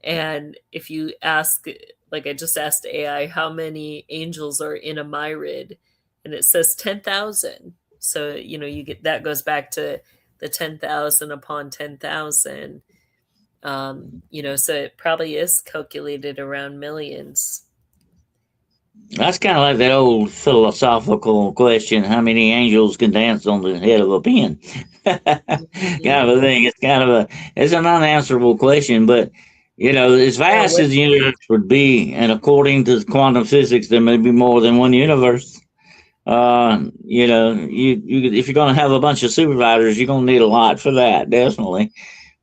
And if you ask, like I just asked AI, how many angels are in a myrid, and it says 10,000. So, you get, that goes back to the 10,000 upon 10,000. So it probably is calculated around millions. That's kind of like that old philosophical question: how many angels can dance on the head of a pin? Kind of a thing. It's an unanswerable question, but as vast as the universe would be, and according to quantum physics, there may be more than one universe. You if you're going to have a bunch of supervisors, you're going to need a lot for that, definitely.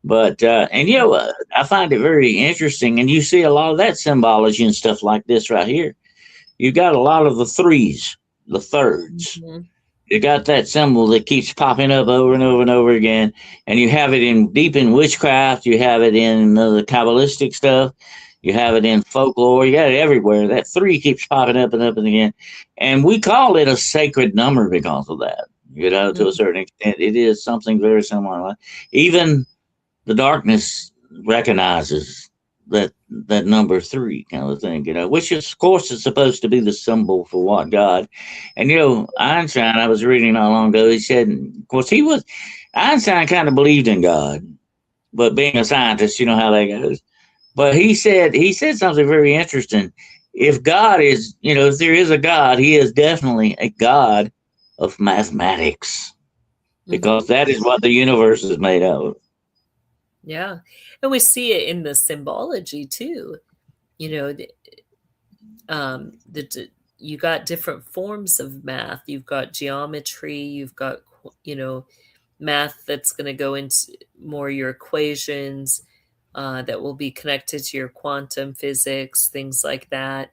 But I find it very interesting, and you see a lot of that symbology and stuff like this right here. You got a lot of the threes, the thirds. Mm-hmm. You got that symbol that keeps popping up over and over and over again, and you have it deep in witchcraft. You have it in the Kabbalistic stuff. You have it in folklore. You got it everywhere. That three keeps popping up and up and again, and we call it a sacred number because of that. To a certain extent, it is something very similar. Even the darkness recognizes that number three kind of thing, which is, of course, is supposed to be the symbol for what God. And Einstein, I was reading not long ago, he said, of course, Einstein kind of believed in God, but being a scientist, you know how that goes. But he said something very interesting. If God is, if there is a God, he is definitely a God of mathematics, because that is what the universe is made of. Yeah. And we see it in the symbology too. You got different forms of math. You've got geometry, you've got, math that's going to go into more your equations. that will be connected to your quantum physics, things like that.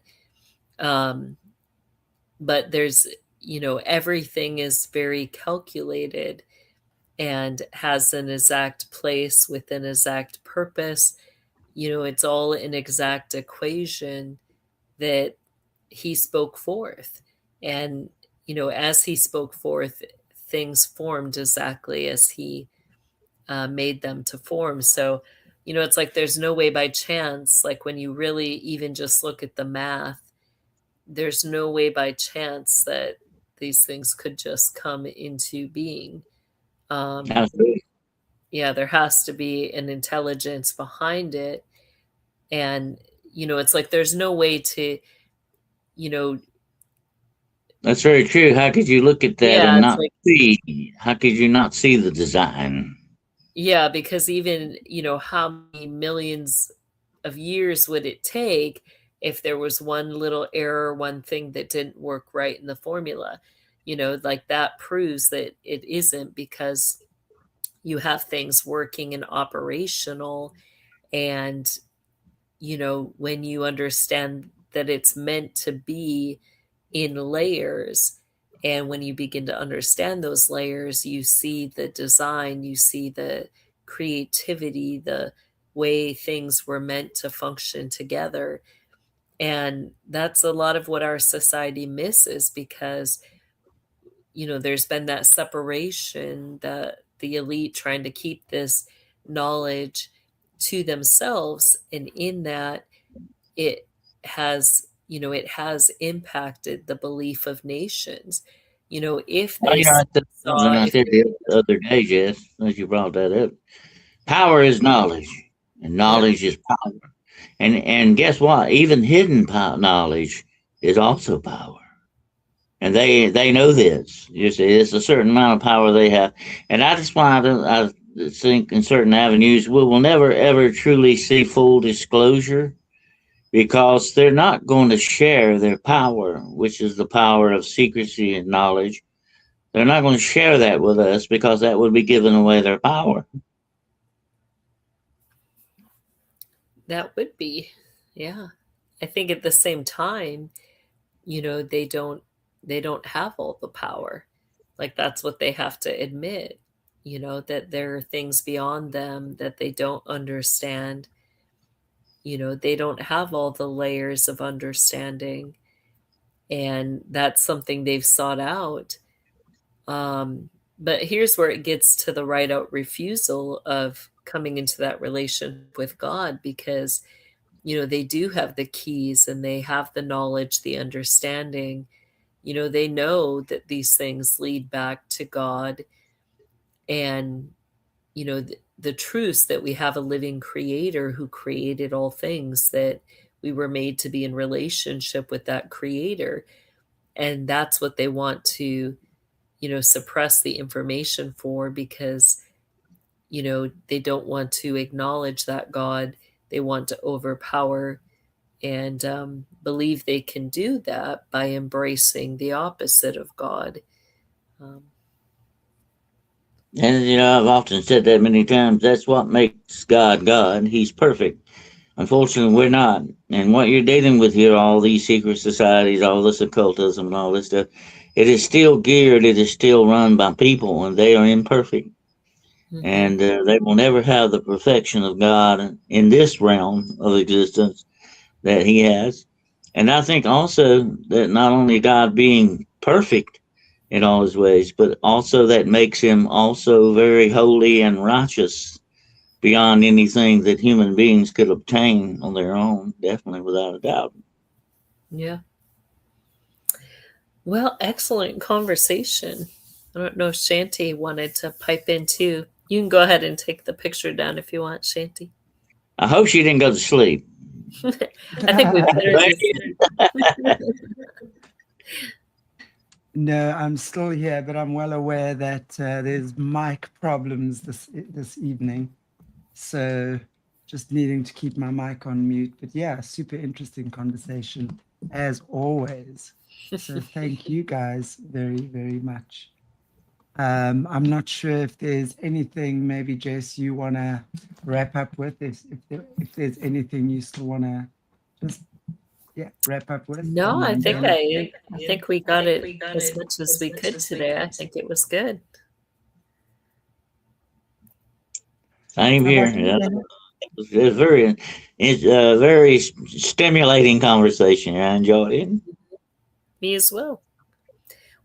But there's, everything is very calculated and has an exact place with an exact purpose. It's all an exact equation that he spoke forth. And, as he spoke forth, things formed exactly as he made them to form. So, it's like there's no way by chance, like when you really even just look at the math, there's no way by chance that these things could just come into being. Absolutely. Yeah, there has to be an intelligence behind it. And, it's like there's no way to, That's very true. How could you look at that yeah, and it's not like, see? How could you not see the design? yeah, because even, how many millions of years would it take if there was one little error, one thing that didn't work right in the formula? Like that proves that it isn't, because you have things working and operational. And, when you understand that it's meant to be in layers, and when you begin to understand those layers, you see the design, you see the creativity, the way things were meant to function together. And that's a lot of what our society misses, because there's been that separation, the elite trying to keep this knowledge to themselves, and in that it has impacted the belief of nations. If Well, they that's something saw I if said they, the other day, Jess, as you brought that up. Power is knowledge, and yeah, knowledge is power. And guess what? Even hidden knowledge is also power. And they know this. You see, it's a certain amount of power they have. And that's why I think in certain avenues we will never, ever truly see full disclosure, because they're not going to share their power, which is the power of secrecy and knowledge. They're not going to share that with us, because that would be giving away their power. that would be, yeah. I think at the same time, they don't have all the power. Like that's what they have to admit, that there are things beyond them that they don't understand. They don't have all the layers of understanding, and that's something they've sought out. But here's where it gets to the right out refusal of coming into that relationship with God, because they do have the keys, and they have the knowledge, the understanding. They know that these things lead back to God, and the truths that we have a living creator who created all things, that we were made to be in relationship with that creator. And that's what they want to suppress the information for, because they don't want to acknowledge that God. They want to overpower and believe they can do that by embracing the opposite of God. um, And I've often said that many times. That's what makes God God. He's perfect. Unfortunately, we're not. And what you're dealing with here, all these secret societies, all this occultism, and all this stuff, it is still geared. It is still run by people, and they are imperfect. mhm. And they will never have the perfection of God in this realm of existence that He has. And I think also that not only God being perfect in all His ways, but also that makes Him also very holy and righteous beyond anything that human beings could obtain on their own, definitely, without a doubt. Yeah. Well, excellent conversation. I don't know if Shanti wanted to pipe in too. You can go ahead and take the picture down if you want, Shanti. I hope she didn't go to sleep. I think we put her to sleep. No, I'm still here, but I'm well aware that there's mic problems this evening. So just needing to keep my mic on mute. But yeah, super interesting conversation as always. So thank you guys very, very much. I'm not sure if there's anything, maybe Jess, you want to wrap up with, if there's anything you still want to just wrap up with. No, I And think then- I think we got it as much as we could today. I think it was good. Same How here. about you, Yeah. Dana? It's a very stimulating conversation. I enjoyed it. Me as well.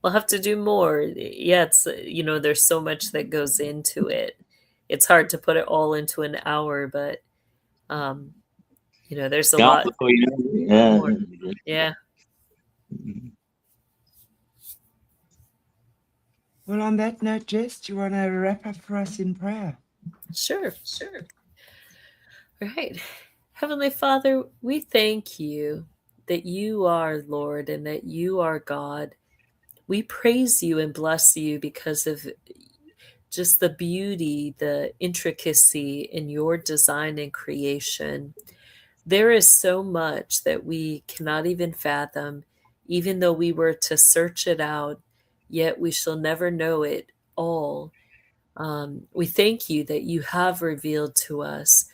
We'll have to do more. Yeah, it's there's so much that goes into it. It's hard to put it all into an hour, but there's a Gone lot. before you know it. Yeah. Well, on that note, Jess, do you want to wrap up for us in prayer? Sure. All right. Heavenly Father, we thank you that you are Lord and that you are God. We praise you and bless you because of just the beauty, the intricacy in your design and creation. There is so much that we cannot even fathom, even though we were to search it out, yet we shall never know it all. We thank you that you have revealed to us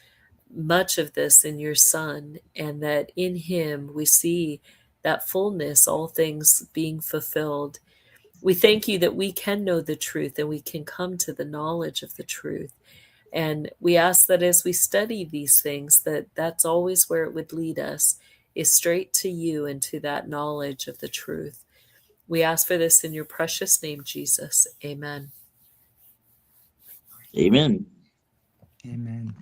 much of this in your Son, and that in him we see that fullness, all things being fulfilled. We thank you that we can know the truth and we can come to the knowledge of the truth. And we ask that as we study these things, that's always where it would lead us, is straight to you and to that knowledge of the truth. We ask for this in your precious name, Jesus. Amen. Amen. Amen.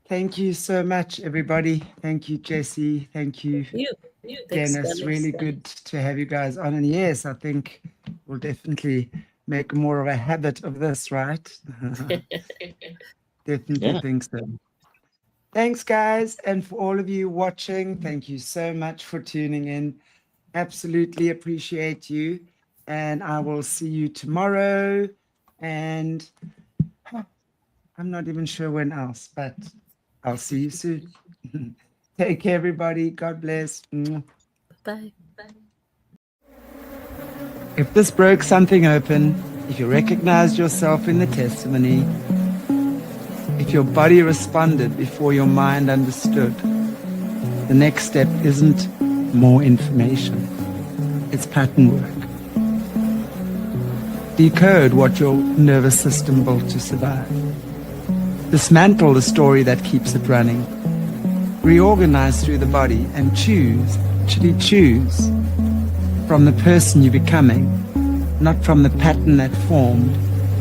Thank you so much, everybody. Thank you, Jessie. Thank you, Thanks, Dennis. Really good to have you guys on. And yes, I think we'll definitely make more of a habit of this, right? Definitely think so. Thanks, guys. And for all of you watching, thank you so much for tuning in. Absolutely appreciate you. And I will see you tomorrow. And I'm not even sure when else, but I'll see you soon. Take care, everybody. God bless. Bye. If this broke something open, if you recognized yourself in the testimony, if your body responded before your mind understood, the next step isn't more information. It's pattern work. Decode what your nervous system built to survive. Dismantle the story that keeps it running. Reorganize through the body and choose from the person you're becoming, not from the pattern that formed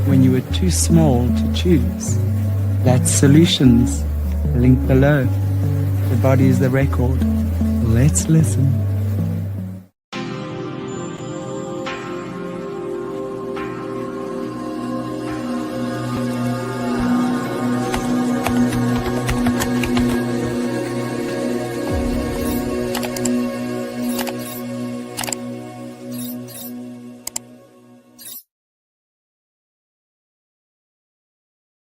when you were too small to choose. That's Solutions. Link below. The body is the record. Let's listen.